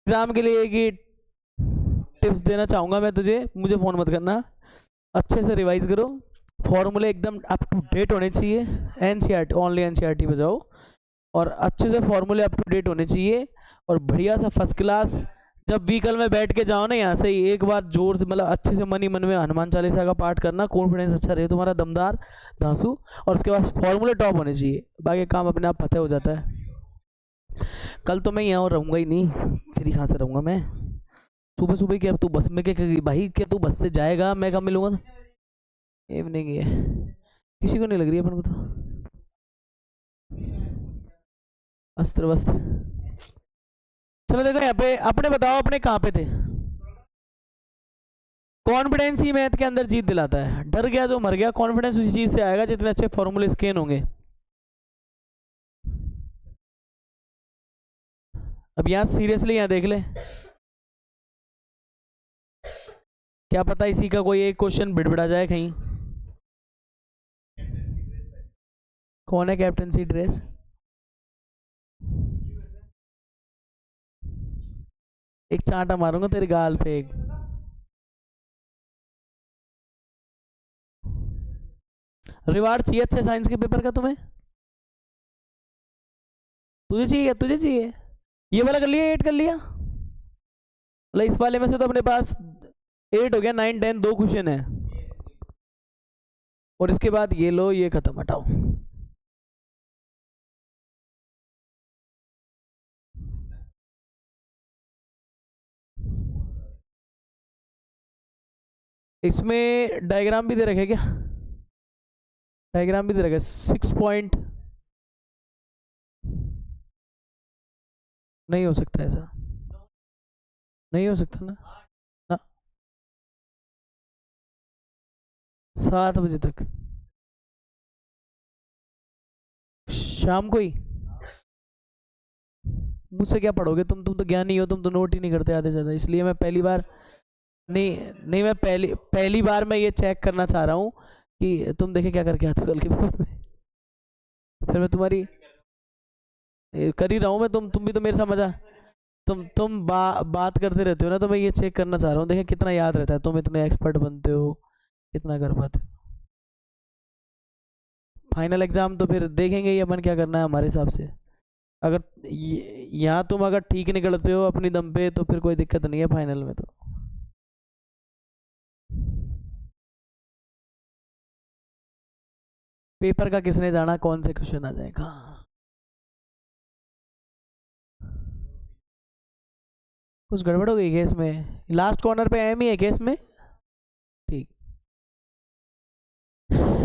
Exam के लिए कि टिप्स देना चाहूँगा मैं तुझे, मुझे फ़ोन मत करना, अच्छे से रिवाइज करो, फॉर्मूले एकदम अप टू डेट होने चाहिए, एनसीईआरटी ओनली एनसीईआरटी बजाओ, और अच्छे से फॉर्मूले अप टू डेट होने चाहिए, और बढ़िया सा फर्स्ट क्लास। जब व्हीकल में बैठ के जाओ ना यहाँ से ही, एक बार जोर से मतलब अच्छे से मन ही मन में हनुमान चालीसा का पाठ करना, कॉन्फिडेंस अच्छा रहे तुम्हारा, दमदार धांसू, और उसके बाद फॉर्मूले टॉप होने चाहिए, बाकी काम अपने आप पता हो जाता है। कल तो मैं यहाँ रहूँगा ही नहीं, फिर कहाँ से रहूँगा मैं। सुबह सुबह क्या तू बस में क्या भाई, क्या तू बस से जाएगा, मैं कब मिलूंगा? इवनिंग है, किसी को नहीं लग रही है अपन को तो। अस्त्र वस्त्र, चलो देखो यहाँ पे अपने बताओ, अपने कहाँ पे थे? कॉन्फिडेंस ही मैथ के अंदर जीत दिलाता है, डर गया जो मर गया। कॉन्फिडेंस उसी चीज से आएगा जितने अच्छे फॉर्मूले स्कैन होंगे। अब यहाँ सीरियसली यहाँ देख ले, क्या पता इसी का कोई एक क्वेश्चन बिड़बिड़ा जाए कहीं। कौन है कैप्टनसी ड्रेस? एक चांटा मारूंगा तेरे गाल पे एक। रिवार्ड चाहिए अच्छे साइंस के पेपर का तुम्हें? तुझे चाहिए, तुझे चाहिए? ये वाला कर लिया, 8 कर लिया, मतलब इस वाले में से तो अपने पास 8 हो गया, 9 10 2 क्वेश्चन है, और इसके बाद ये लो, ये खत्म, हटाओ। इसमें डायग्राम भी दे रखे क्या? डायग्राम भी दे रखे 6 पॉइंट, नहीं हो सकता ऐसा, नहीं हो सकता ना, ना। 7 बजे तक शाम को ही? मुझसे क्या पढ़ोगे तुम तो ज्ञानी हो, तुम तो नोट ही नहीं करते आधे ज़्यादा, इसलिए मैं पहली बार नहीं नहीं, मैं पहली बार मैं ये चेक करना चाह रहा हूँ कि तुम देखे क्या करके आते हो कल के पेपर में, फिर मैं तुम्हारी कर ही रहा हूँ मैं, तुम भी तो मेरे साथ मजा, तुम बात करते रहते हो ना, तो मैं ये चेक करना चाह रहा हूँ, देखे कितना याद रहता है, तुम इतने एक्सपर्ट बनते हो, कितना कर पाते हो। फाइनल एग्जाम तो फिर देखेंगे ही अपन क्या करना है हमारे हिसाब से। अगर यहाँ तुम अगर ठीक निकलते हो अपनी दम पे तो फिर कोई दिक्कत नहीं है फाइनल में तो। पेपर का किसने जाना कौन से क्वेश्चन आ जाएगा? कुछ गड़बड़ हो गई केस में, लास्ट कॉर्नर पे एम ही है केस में। ठीक,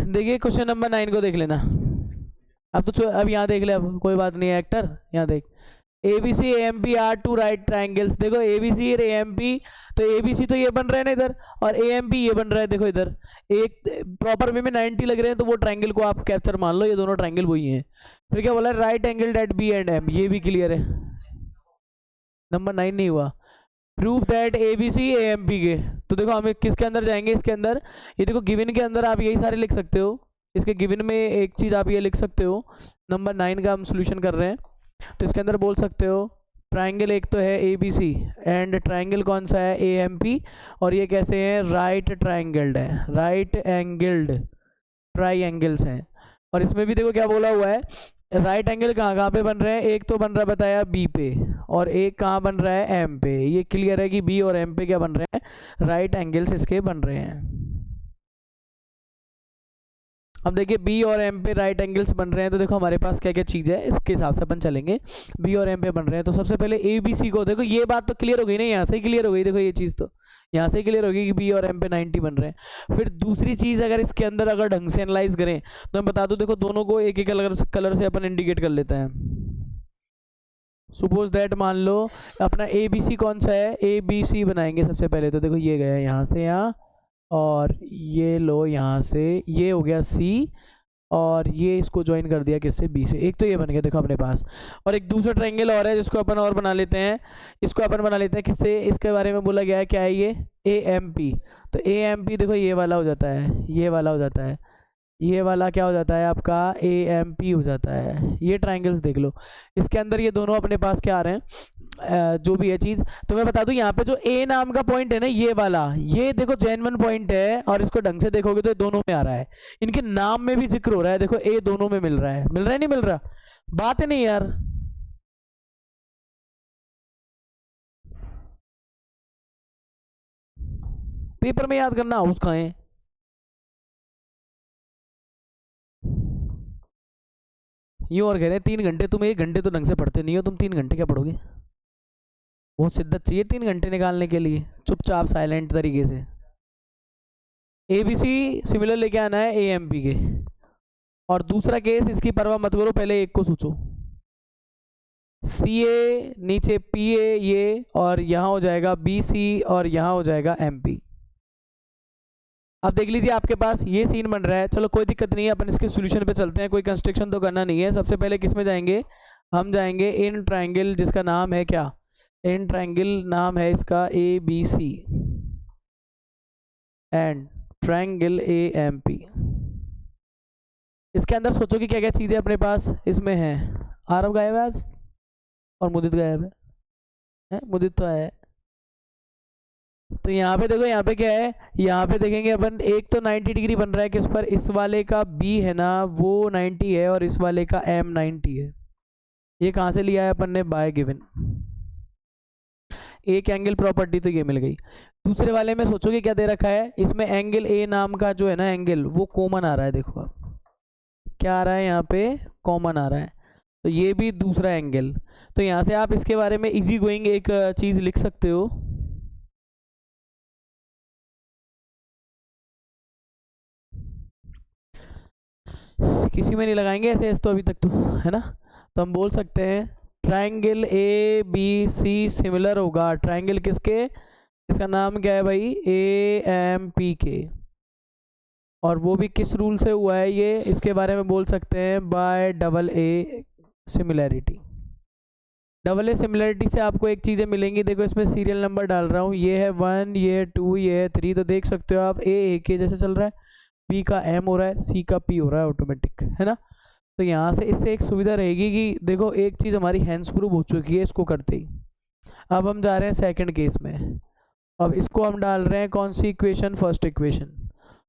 देखिए क्वेश्चन नंबर 9 को देख लेना। अब तो अब यहाँ देख ले, अब कोई बात नहीं है एक्टर, यहाँ देख A B C M P R two right triangles. देखो ए बी सी और ए एम पी, तो ए बी सी तो ये बन रहा है ना इधर, और ए एम पी ये बन रहा है, देखो इधर एक प्रॉपर वे में 90 लग रहे हैं, तो वो ट्राइंगल को आप कैप्चर मान लो, ये दोनों ट्राइंगल वही हैं। फिर क्या बोला है, right angle at B and M, ये भी क्लियर है। नंबर 9 नहीं हुआ, prove that A B C A M P के। तो देखो हमें किसके अंदर जाएंगे, इसके अंदर, ये देखो गिवन के अंदर आप यही सारे लिख सकते हो, इसके गिवन में एक चीज़ आप ये लिख सकते हो, नंबर 9 का हम सोल्यूशन कर रहे हैं, तो इसके अंदर बोल सकते हो ट्राइंगल एक तो है A B C, and triangle कौन सा है, ए एम पी, और ये कैसे है, राइट ट्राइंगल्ड है, राइट एंगल्ड ट्राई एंगल्स हैं। और इसमें भी देखो क्या बोला हुआ है, राइट एंगल कहाँ कहाँ पे बन रहे हैं, एक तो बन रहा है बताया बी पे, और एक कहाँ बन रहा है, एम पे। ये क्लियर है कि बी और एम पे क्या बन रहे हैं, राइट एंगल्स इसके बन रहे हैं। अब देखिए बी और एम पे राइट एंगल्स बन रहे हैं, तो देखो हमारे पास क्या क्या चीज़ है, इसके हिसाब से अपन चलेंगे। बी और एम पे बन रहे हैं, तो सबसे पहले ए बी सी को देखो, ये बात तो क्लियर हो गई ना, यहाँ से ही क्लियर हो गई, देखो ये चीज़ तो यहाँ से क्लियर होगी कि बी और एम पे 90 बन रहे हैं। फिर दूसरी चीज़ अगर इसके अंदर अगर ढंग से एनालाइज करें तो मैं बता दूं, देखो दोनों को एक एक कलर से अपन इंडिकेट कर लेते हैं। सपोज दैट मान लो अपना ए बी सी कौन सा है, ए बी सी बनाएंगे सबसे पहले, तो देखो ये गया यहाँ से यहाँ, और ये लो यहाँ से ये हो गया सी, और ये इसको ज्वाइन कर दिया किससे, बी से। एक तो ये बन गया देखो अपने पास, और एक दूसरा ट्रायंगल और है जिसको अपन और बना लेते हैं, इसको अपन बना लेते हैं किससे, इसके बारे में बोला गया है क्या है ये, ए एम पी। तो ए एम पी देखो ये वाला हो जाता है, ये वाला हो जाता है, ये वाला क्या हो जाता है आपका, ए एम पी हो जाता है। ये ट्राइंगल्स देख लो, इसके अंदर ये दोनों अपने पास क्या आ रहे हैं, जो भी है चीज, तो मैं बता दूं यहाँ पे जो ए नाम का पॉइंट है ना, ये वाला, ये देखो जेन्युइन पॉइंट है, और इसको ढंग से देखोगे तो ये दोनों में आ रहा है, इनके नाम में भी जिक्र हो रहा है, देखो ए दोनों में मिल रहा है, मिल रहा है नहीं मिल रहा, बात है नहीं यार। पेपर में याद करना, हाउस खाएं। यूं और कह रहे हैं 3 घंटे, तुम 1 घंटे तो ढंग से पढ़ते नहीं हो, तुम 3 घंटे क्या पढ़ोगे? बहुत शिद्दत चाहिए 3 घंटे निकालने के लिए, चुपचाप साइलेंट तरीके से। ए बी सी सिमिलर लेके आना है ए एम पी के, और दूसरा केस इसकी परवाह मत करो, पहले एक को सोचो। सी ए नीचे पी ए ये, और यहाँ हो जाएगा बी सी, और यहाँ हो जाएगा एम पी। अब देख लीजिए आपके पास ये सीन बन रहा है, चलो कोई दिक्कत नहीं है, अपन इसके सॉल्यूशन पे चलते हैं, कोई कंस्ट्रक्शन तो करना नहीं है। सबसे पहले किस में जाएंगे, हम जाएंगे इन ट्राइंगल, जिसका नाम है क्या, इन ट्राइंगल नाम है इसका A B C and triangle A M P. इसके अंदर सोचो कि क्या क्या चीजें अपने पास इसमें है। आरव गायब है आज, और मुदित गायब है? मुदित तो है। तो यहाँ पे देखो, यहाँ पे क्या है, यहाँ पे देखेंगे अपन, एक तो 90 डिग्री बन रहा है किस पर, इस वाले का बी है ना वो 90 है, और इस वाले का एम 90 है। ये कहाँ से लिया है अपन ने, बाय गिवन। एक एंगल प्रॉपर्टी तो ये मिल गई। दूसरे वाले में सोचोगे क्या दे रखा है, इसमें एंगल ए नाम का जो है ना एंगल, वो कॉमन आ रहा है, देखो आप क्या आ रहा है यहाँ पे, कॉमन आ रहा है, तो ये भी दूसरा एंगल। तो यहाँ से आप इसके बारे में इजी गोइंग एक चीज लिख सकते हो, किसी में नहीं लगाएंगे ऐसे ऐसे तो अभी तक तो, है ना। तो हम बोल सकते हैं triangle A B C similar होगा ट्राइंगल किसके, इसका नाम क्या है भाई, ए एम पी के, और वो भी किस रूल से हुआ है ये, इसके बारे में बोल सकते हैं bye double A similarity. Double A similarity से आपको एक चीज़ें मिलेंगी, देखो इसमें सीरियल नंबर डाल रहा हूँ, ये है 1, ये है 2, ये है 3, तो देख सकते हो आप ए के जैसे चल रहा है, बी का एम हो रहा है, सी का पी हो रहा है ऑटोमेटिक, है ना। तो यहाँ से इससे एक सुविधा रहेगी कि देखो एक चीज़ हमारी हैंड्स प्रूव हो चुकी है इसको करते ही। अब हम जा रहे हैं सेकंड केस में, अब इसको हम डाल रहे हैं कौन सी इक्वेशन, फर्स्ट इक्वेशन,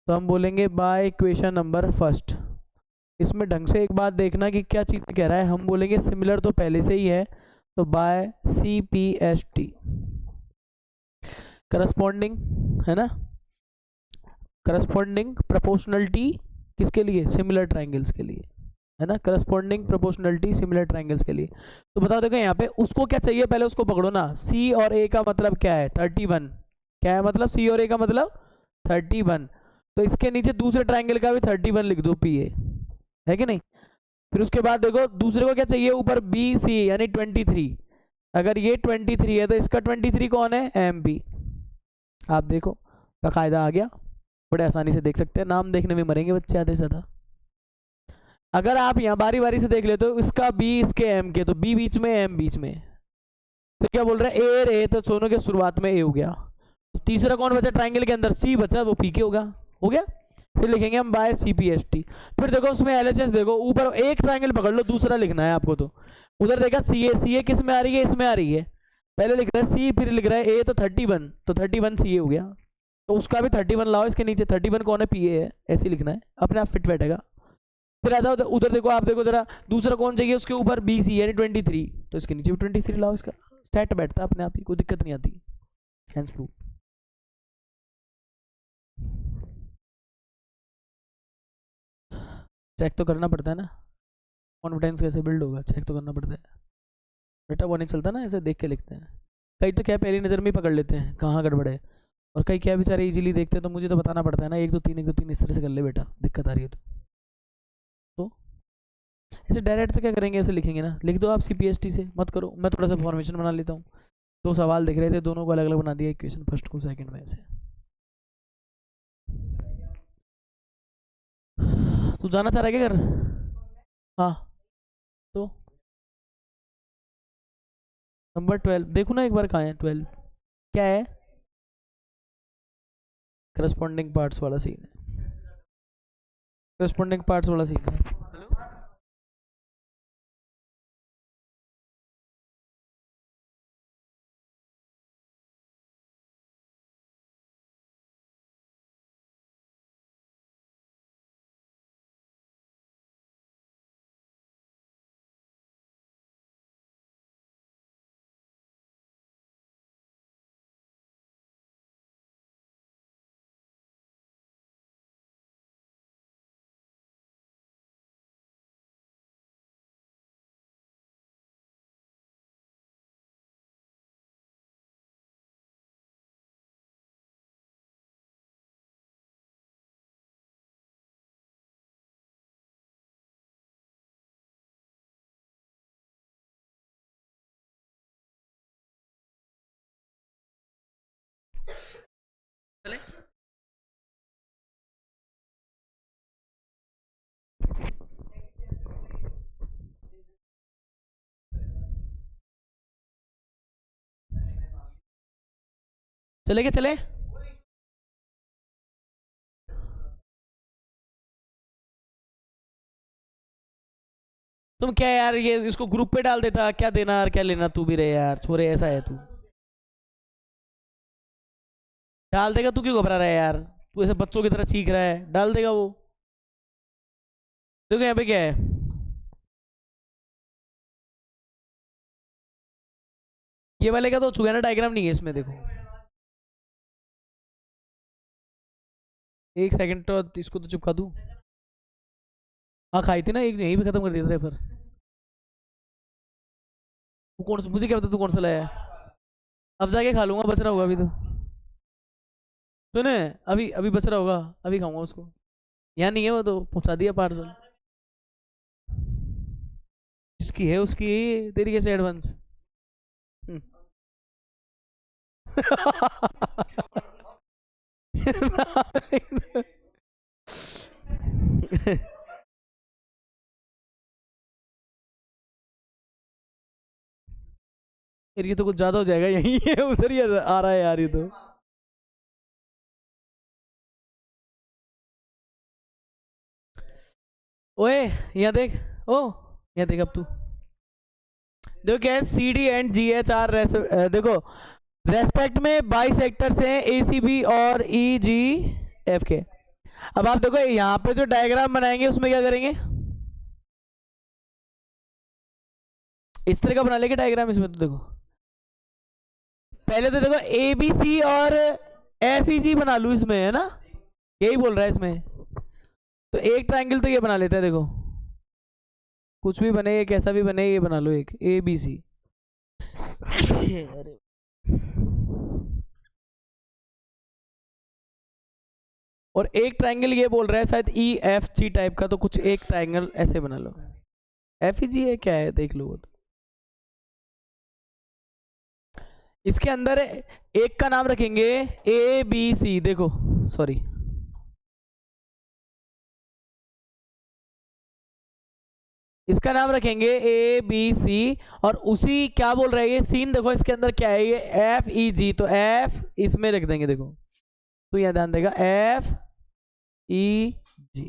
तो हम बोलेंगे बाय इक्वेशन नंबर फर्स्ट। इसमें ढंग से एक बात देखना कि क्या चीज़ कह रहा है, हम बोलेंगे सिमिलर तो पहले से ही है, तो by C P S T corresponding, है ना, करस्पॉन्डिंग प्रोपोर्शनलिटी किसके लिए, सिमिलर ट्राइंगल्स के लिए, है ना, करस्पॉन्डिंग प्रोपोर्शनलिटी सिमिलर ट्राइंगल्स के लिए। तो बताओ देखो यहाँ पे उसको क्या चाहिए, पहले उसको पकड़ो ना, सी और ए का मतलब क्या है 31, क्या है मतलब सी और ए का मतलब 31, तो इसके नीचे दूसरे ट्राइंगल का भी 31 लिख दो पी ए, है कि नहीं। फिर उसके बाद देखो दूसरे को क्या चाहिए, ऊपर बी सी यानी 23, अगर ये 23 है तो इसका 23 कौन है, एम बी। आप देखो बाकायदा आ गया, बड़े आसानी से देख सकते हैं, नाम देखने में मरेंगे बच्चे आधे से ज़्यादा। अगर आप यहाँ बारी बारी से देख लेते हो, इसका बी इसके एम के, तो बी बीच में एम बीच में, तो क्या बोल रहा है ए रे, तो दोनों के शुरुआत में ए हो गया, तो तीसरा कौन बचा ट्राइंगल के अंदर, सी बचा, वो पी के होगा, हो गया। फिर लिखेंगे हम by C P S T. फिर देखो उसमें एल एच एस, देखो ऊपर एक ट्राइंगल पकड़ लो, दूसरा लिखना है आपको, तो उधर देखा सी ए किस में आ रही है, इसमें आ रही है, पहले लिख रहा है सी, फिर लिख रहा है ए, तो 31, तो 31 सी ए हो गया, तो उसका भी 31 लाओ इसके नीचे, 31 कौन है, पी ए है, ऐसे लिखना है, अपने आप फिट बैठेगा। फिर आता उधर देखो, आप देखो जरा दूसरा कौन चाहिए उसके ऊपर, बी सी यानी 23, तो इसके नीचे भी 23 लाओ, इसका सेट बैठता है अपने आप ही, कोई दिक्कत नहीं आती, हैंड्स प्रूफ। चेक तो करना पड़ता है ना, कॉन्फिडेंस कैसे बिल्ड होगा, चेक तो करना पड़ता है बेटा, वो नहीं चलता ना ऐसे देख के लिखते हैं। कई तो क्या पहली नज़र में ही पकड़ लेते हैं कहाँ गड़बड़ है, और कई क्या बेचारे इजीली देखते हैं, तो मुझे तो बताना पड़ता है ना, 1 2 3 1 2 3 इस तरह से कर ले बेटा, दिक्कत आ रही है तो ऐसे डायरेक्ट से क्या करेंगे, ऐसे लिखेंगे ना, लिख दो आप सी पी एस टी से, मत करो, मैं थोड़ा सा फॉर्मेशन बना लेता हूँ। 2 सवाल दिख रहे थे, दोनों को अलग अलग बना दिया, इक्वेशन फर्स्ट को सेकंड में ऐसे। तू जाना चाह रहा है क्या घर, हाँ, तो नंबर 12 देखो ना एक बार, कहाँ है 12, क्या है, करस्पॉन्डिंग पार्ट्स वाला सीन है, करस्पॉन्डिंग पार्ट्स वाला सीन है। चले क्या चले? तुम क्या यार, ये इसको ग्रुप पे डाल देता, क्या देना यार, क्या लेना, तू भी रहे यार छोरे, ऐसा है तू। डाल देगा, तू क्यों घबरा रहा है यार, तू ऐसे बच्चों की तरह चीख रहा है, डाल देगा वो। देखो यहाँ पे क्या है, ये वाले का तो चुका ना, डायग्राम नहीं है इसमें, देखो। एक सेकंड तो इसको तो चिपका दूं। हाँ खाई थी ना एक, यहीं पे खत्म कर दिया था रेफर। तू कौन सा, मुझे क्या पता तू कौन सा लाया है? अब जाके खा लूंगा, बच रहा होगा अभी तो। सुने, अभी अभी बच रहा होगा, अभी खाऊंगा उसको। यहाँ नहीं है वो, तो पहुंचा दिया पार्सल। जिसकी है उसकी, तेरी कैसे एडवांस? यार ये तो कुछ ज्यादा हो जाएगा, यही है उधर ही आ रहा है यार ये तो। ओए यहाँ देख, ओ यहाँ देख अब तू। देखो क्या है, C D and G H R, देखो रेस्पेक्ट में बाई सेक्टर्स हैं, ए सी बी और ई जी एफ के। अब आप देखो यहाँ पे जो डायग्राम बनाएंगे उसमें क्या करेंगे, इस तरह का बना लेंगे डायग्राम इसमें। तो देखो पहले तो देखो ए बी सी और एफ ई जी बना लू इसमें, है ना, यही बोल रहा है इसमें। तो एक ट्रायंगल तो ये बना लेते हैं, देखो कुछ भी बने, ये कैसा भी बने, ये बना लो एक ए बी सी। और एक ट्रायंगल ये बोल रहा है शायद ई एफ जी टाइप का, तो कुछ एक ट्रायंगल ऐसे बना लो। एफ ई जी है क्या है, देख लो वो तो। इसके अंदर एक का नाम रखेंगे ए बी सी, देखो सॉरी, इसका नाम रखेंगे ए बी सी। और उसी क्या बोल रहा है ये सीन, देखो इसके अंदर क्या है, ये एफ ई जी, तो एफ इसमें रख देंगे, देखो तो यहां ध्यान देगा एफ ई जी।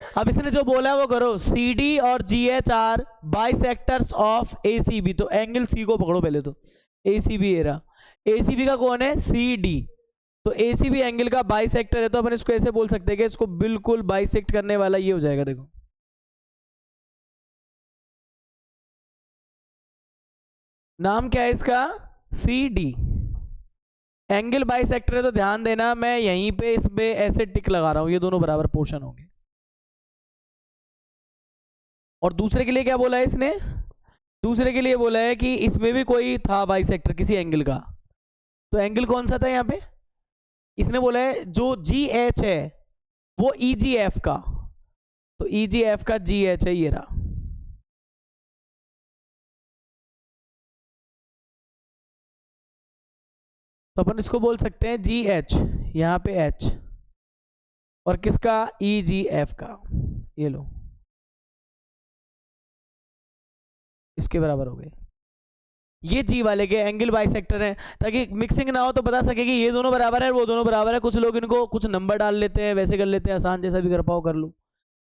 अब इसने जो बोला है वो करो, सी डी और G H R bisectors of A C B. तो एंगल सी को पकड़ो पहले, तो ए सी बी एरा, ए सी बी का कौन है, सी डी। तो ए सी बी एंगल का बाई सेक्टर है, तो अपन इसको ऐसे बोल सकते हैं कि इसको बिल्कुल बाइसेक्ट करने वाला ये हो जाएगा, देखो नाम क्या है इसका, सी डी। एंगल बाइसेक्टर है, तो ध्यान देना मैं यहीं पे इस पे ऐसे टिक लगा रहा हूं, ये दोनों बराबर पोर्शन होंगे। और दूसरे के लिए क्या बोला है इसने, दूसरे के लिए बोला है कि इसमें भी कोई था बाइसेक्टर किसी एंगल का। तो एंगल कौन सा था यहाँ पे, इसने बोला है जो जी एच है वो ई जी एफ का, तो ई जी एफ का जी एच है ये रहा। तो अपन इसको बोल सकते हैं जी एच, यहाँ पे एच, और किसका, ई जी एफ का, ये लो इसके बराबर हो गए। ये जी वाले के एंगल बाइसेक्टर है, ताकि मिक्सिंग ना हो, तो बता सके कि ये दोनों बराबर है वो दोनों बराबर है। कुछ लोग इनको कुछ नंबर डाल लेते हैं, वैसे कर लेते हैं, आसान जैसा भी कर पाओ कर लो।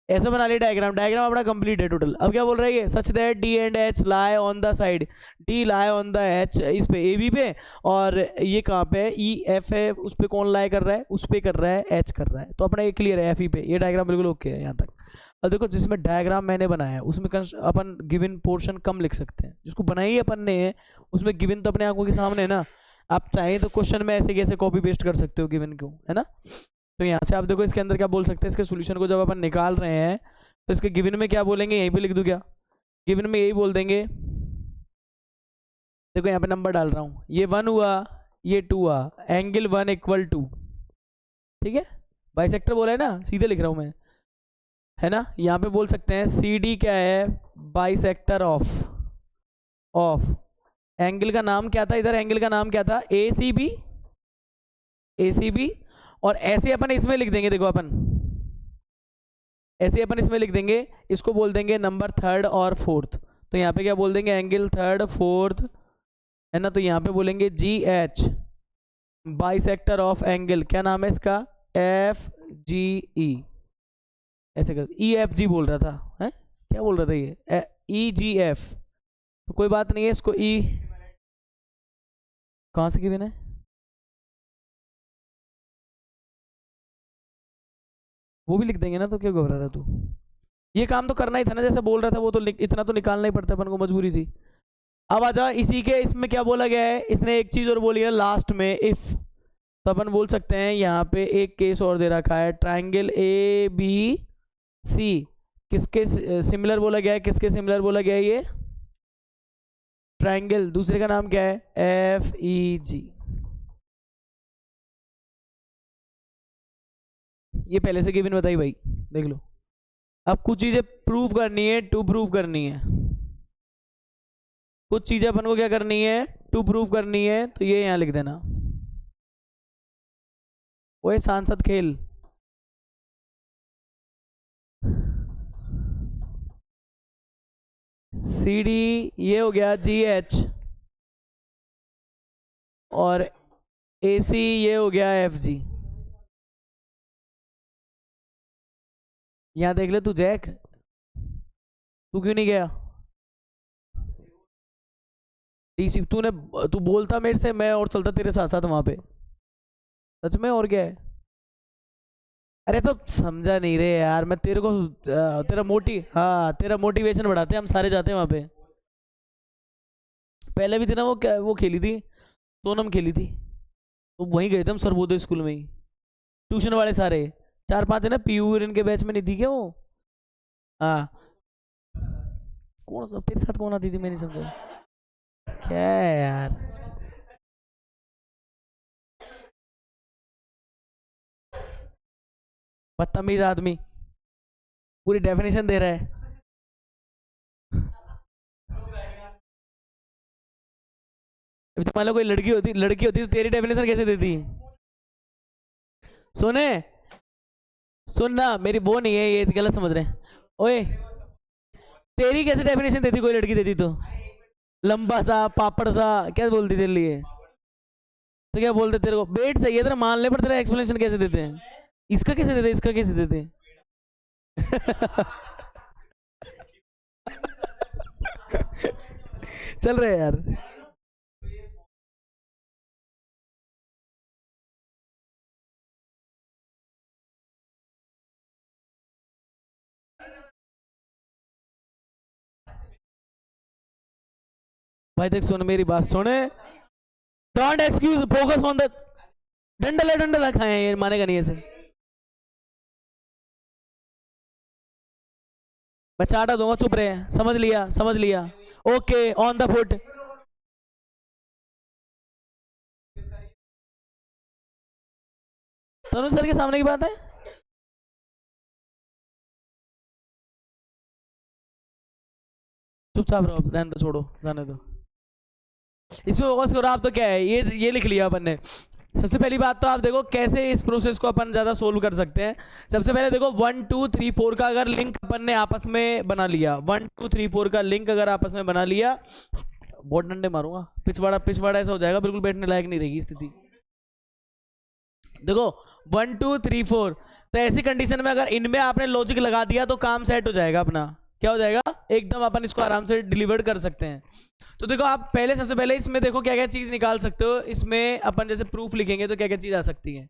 ऐसा बना लिया डायग्राम, डायग्राम अपना कंप्लीट है टोटल। अब क्या बोल रहा है ये, such that D and H lie on the side, D lie on the H इस पे ए बी पे, और ये कहाँ पे है, ई एफ है, उस पर कौन लाई कर रहा है, उस पर कर रहा है एच कर रहा है। तो अपना ये क्लियर है एफ ई पे, ये डायग्राम बिल्कुल ओके है यहाँ तक। अब देखो जिसमें डायग्राम मैंने बनाया है उसमें अपन गिवन पोर्शन कम लिख सकते हैं, जिसको बनाई अपन ने उसमें गिवन तो अपने आंखों के सामने है ना। आप चाहें तो क्वेश्चन में ऐसे कैसे कॉपी पेस्ट कर सकते हो गिवन को, है ना। तो यहाँ से आप देखो इसके अंदर क्या बोल सकते हैं, इसके सोल्यूशन को जब अपन निकाल रहे हैं तो इसके गिवन में क्या बोलेंगे, यहीं पे लिख दूं क्या, गिवन में यही बोल देंगे। देखो यहाँ पे नंबर डाल रहा हूँ, ये 1 हुआ, ये 2 हुआ, एंगल 1 इक्वल 2, ठीक है। बाइसेक्टर बोला है ना, सीधे लिख रहा हूँ मैं, है ना। यहाँ पे बोल सकते हैं सी डी क्या है, बाइसेक्टर ऑफ ऑफ एंगल का नाम क्या था, इधर एंगल का नाम क्या था, ए सी बी, ए सी बी। और ऐसे अपन इसमें लिख देंगे, देखो अपन ऐसे अपन इसमें लिख देंगे, इसको बोल देंगे नंबर थर्ड और फोर्थ। तो यहाँ पे क्या बोल देंगे, एंगल थर्ड फोर्थ, है ना। तो यहाँ पे बोलेंगे जी एच बाइसेक्टर ऑफ एंगल, क्या नाम है इसका, एफ जी ई, ऐसे कर, ई एफ जी बोल रहा था, है क्या बोल रहा था ये, ई जी एफ, तो कोई बात नहीं है, इसको ई कहाँ से गिवन है, वो भी लिख देंगे ना, तो क्यों घबरा रहा तू, ये काम तो करना ही था ना, जैसे बोल रहा था वो तो इतना तो निकालना ही पड़ता है अपन को, मजबूरी थी। अब आजा इसी के, इसमें क्या बोला गया है, इसने एक चीज और बोली है लास्ट में, इफ, तो अपन बोल सकते हैं यहाँ पे एक केस और दे रखा है, ट्राइंगल ए बी सी किसके सिमिलर बोला गया है, किसके सिमिलर बोला गया है, ये ट्राइंगल, दूसरे का नाम क्या है, एफ ई जी, ये पहले से गिवन बताई भाई, देख लो। अब कुछ चीजें प्रूव करनी है, टू प्रूव करनी है, कुछ चीजें अपन को क्या करनी है, टू प्रूव करनी है, तो ये यहां लिख देना, ओए सांसद खेल, सी डी ये हो गया जी एच, और ए सी ये हो गया एफ जी, यहां देख ले तू जैक, तू क्यों नहीं गया डीसी, तू बोलता मेरे से, मैं और चलता तेरे साथ साथ वहां पे, सच में, और क्या है, अरे तो समझा नहीं रे यार, मैं तेरे को हाँ तेरा मोटिवेशन बढ़ाते हैं, हम सारे जाते हैं वहां पे, पहले भी थी ना वो, क्या वो खेली थी, सोनम खेली थी, तो वहीं गए थे हम सर्वोदय स्कूल में ही, ट्यूशन वाले सारे, 4-5 है ना, पीयू इनके बैच में नहीं थी क्या वो, हाँ, कौन सा तेरे साथ कौन आती थी, मैं नहीं समझा, क्या है यार, बदतमीज आदमी, पूरी डेफिनेशन दे रहा है, अभी तो मान लो कोई लड़की होती तो तेरी डेफिनेशन कैसे देती, सुने, सुनना मेरी वो नहीं है, ये गलत समझ रहे हैं, ओए तेरी कैसे डेफिनेशन देती, कोई लड़की देती तो, लंबा सा पापड़ सा, क्या बोलती तेरे लिए, तो क्या बोलते तेरे को, वेट सही है तेरा, मान ले, पर तेरा एक्सप्लेनेशन कैसे देते हैं, इसका कैसे देते, इसका कैसे देते हैं? चल रहे यार, भाई देख सुन मेरी बात सुने, don't excuse, focus on the, डंडल खाए ये मानेगा नहीं ऐसे, मैं चाटा दूंगा, चुप रहे, समझ लिया समझ लिया, okay on the foot, Tanu sir के सामने की बात है, चुपचाप रहो, रहने दो, छोड़ो, जाने दो, इसमें फोकस करो आप, तो क्या है, ये लिख लिया अपन ने, सबसे पहली बात तो आप देखो कैसे इस प्रोसेस को अपन ज़्यादा सोल्व कर सकते हैं। सबसे पहले देखो 1 2 3 4 का अगर लिंक अपन ने आपस में बना लिया, 1 2 3 4 का लिंक अगर आपस में बना लिया, बहुत डंडे मारूंगा, पिछवाड़ा ऐसा हो जाएगा, बिल्कुल बैठने लायक नहीं रहेगी स्थिति। देखो 1 2 3 4, तो ऐसी कंडीशन में अगर इनमें आपने लॉजिक लगा दिया तो काम सेट हो जाएगा अपना, क्या हो जाएगा, एकदम अपन इसको आराम से डिलीवर कर सकते हैं। तो देखो आप पहले, सबसे पहले इसमें देखो क्या क्या चीज निकाल सकते हो, इसमें अपन जैसे प्रूफ लिखेंगे तो क्या क्या चीज आ सकती है,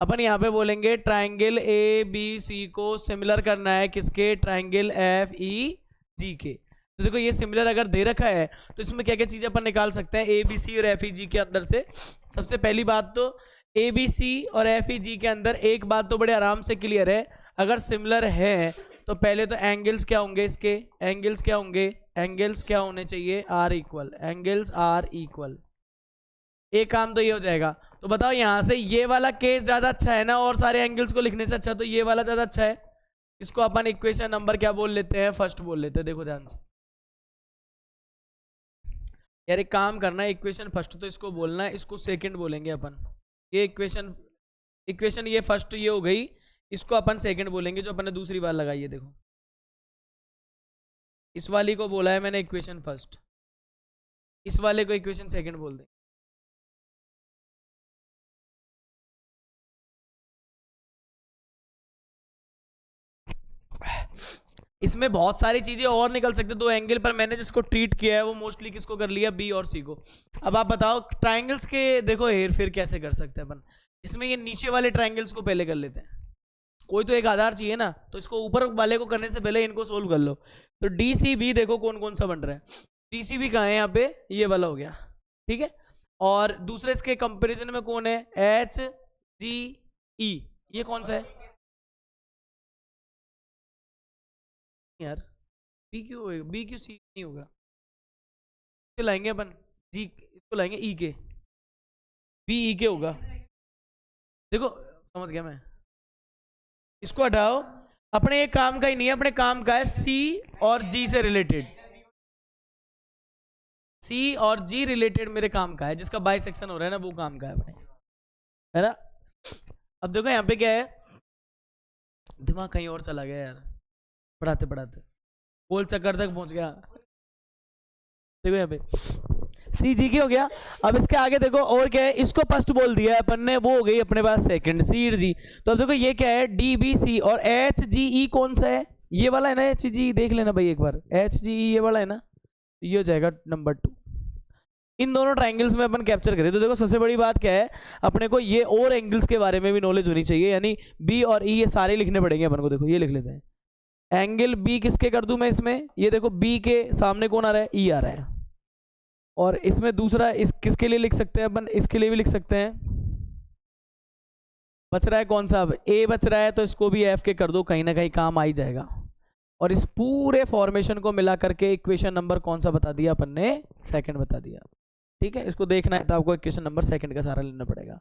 अपन यहाँ पे बोलेंगे ट्राइंगल ए बी सी को सिमिलर करना है किसके, ट्राइंगल एफ ई जी के, तो देखो ये सिमिलर अगर दे रखा है तो इसमें क्या क्या चीजें अपन निकाल सकते हैं, ए बी सी और एफ ई जी के अंदर से। सबसे पहली बात तो ए बी सी और एफ ई जी के अंदर एक बात तो बड़े आराम से क्लियर है, अगर सिमिलर है तो पहले तो एंगल्स क्या होंगे, इसके एंगल्स क्या होंगे, एंगल्स क्या होने चाहिए, are equal, angles are equal, एक काम तो ये हो जाएगा। तो बताओ यहां से ये वाला केस ज्यादा अच्छा है ना, और सारे एंगल्स को लिखने से अच्छा, तो ये वाला ज्यादा अच्छा है, इसको अपन इक्वेशन नंबर क्या बोल लेते हैं, फर्स्ट बोल लेते हैं, देखो ध्यान से यार, एक काम करना है, इक्वेशन फर्स्ट तो इसको बोलना है, इसको सेकंड बोलेंगे अपन, ये इक्वेशन ये फर्स्ट ये हो गई, इसको अपन सेकंड बोलेंगे, जो अपन ने दूसरी बार लगाई है, देखो इस वाली को बोला है मैंने इक्वेशन फर्स्ट, इस वाले को इक्वेशन सेकंड बोल दे, इसमें बहुत सारी चीजें और निकल सकते दो एंगल पर, मैंने जिसको ट्रीट किया है वो मोस्टली किसको कर लिया, बी और सी को। अब आप बताओ ट्राइंगल्स के देखो हेर फेर कैसे कर सकते हैं अपन। इसमें ये नीचे वाले ट्राइंगल्स को पहले कर लेते हैं, कोई तो एक आधार चाहिए ना, तो इसको ऊपर वाले को करने से पहले इनको सोल्व कर लो। तो डी सी बी देखो कौन कौन सा बन रहा है। डी सी बी कहाँ है, यहाँ पे ये वाला हो गया, ठीक है। और दूसरे इसके कंपैरिजन में कौन है, एच जी ई, ये कौन सा है यार, B Q, B Q C नहीं होगा, इसको लाएंगे अपन जी, इसको लाएंगे ई के, बी ई के होगा। देखो समझ गया मैं, इसको हटाओ, अपने एक काम का ही नहीं है, अपने काम का है सी और जी से रिलेटेड, सी और जी रिलेटेड मेरे काम का है, जिसका बाई सेक्शन हो रहा है ना वो काम का है अपने, है ना। अब देखो यहाँ पे क्या है, दिमाग कहीं और चला गया यार पढ़ाते पढ़ाते, गोल चक्कर तक पहुंच गया। देखो यहाँ पे सी जी की हो गया। अब इसके आगे देखो और क्या है, इसको फर्स्ट बोल दिया है अपन ने, वो हो गई अपने पास सेकंड, सी जी। तो अब देखो ये क्या है, डी बी सी, और एच जी ई कौन सा है, ये वाला है ना, एच जी ई देख लेना भाई एक बार, एच जी ई ये वाला है ना, ये हो जाएगा नंबर 2। इन दोनों ट्राइंगल्स में अपन कैप्चर करें तो देखो सबसे बड़ी बात क्या है, अपने को ये और एंगल्स के बारे में भी नॉलेज होनी चाहिए, यानी बी और ई ये सारे लिखने पड़ेंगे अपन को। देखो ये लिख लेते हैं, एंगल बी किसके कर दूं मैं इसमें, ये देखो बी के सामने कौन आ रहा है, ई आ रहा है। और इसमें दूसरा इस किसके लिए लिख सकते हैं अपन, इसके लिए भी लिख सकते हैं। बच रहा है कौन सा, अब ए बच रहा है, तो इसको भी एफ के कर दो, कहीं ना कहीं काम आ ही जाएगा। और इस पूरे फॉर्मेशन को मिला करके इक्वेशन नंबर कौन सा बता दिया अपन ने, सेकंड बता दिया, ठीक है। इसको देखना है तो आपको इक्वेशन नंबर सेकंड का सारा लेना पड़ेगा।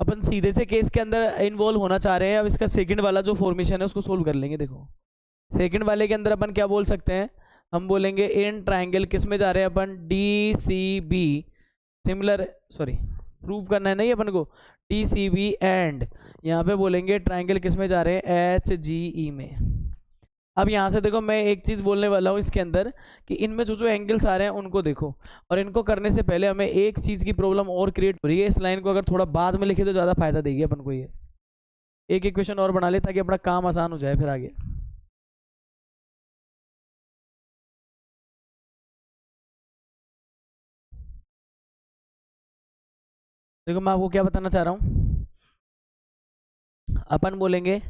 अपन सीधे से केस के अंदर इन्वॉल्व होना चाह रहे हैं, अब इसका सेकंड वाला जो फॉर्मेशन है उसको सोल्व कर लेंगे। देखो सेकंड वाले के अंदर अपन क्या बोल सकते हैं, हम बोलेंगे इन ट्राइंगल किस में जा रहे हैं अपन, D C B similar, sorry prove करना है नहीं अपन को, डी सी बी एंड यहाँ पे बोलेंगे ट्राइंगल किस में जा रहे हैं, एच जी ई में। अब यहाँ से देखो मैं एक चीज़ बोलने वाला हूँ इसके अंदर कि इनमें जो जो एंगल्स आ रहे हैं उनको देखो, और इनको करने से पहले हमें एक चीज़ की प्रॉब्लम और क्रिएट हो रही है। इस लाइन को अगर थोड़ा बाद में लिखे तो ज़्यादा फायदा देगी अपन को। ये एक इक्वेशन और बना ले ताकि अपना काम आसान हो जाए फिर आगे। देखो मैं आपको क्या बताना चाह रहा हूँ, अपन बोलेंगे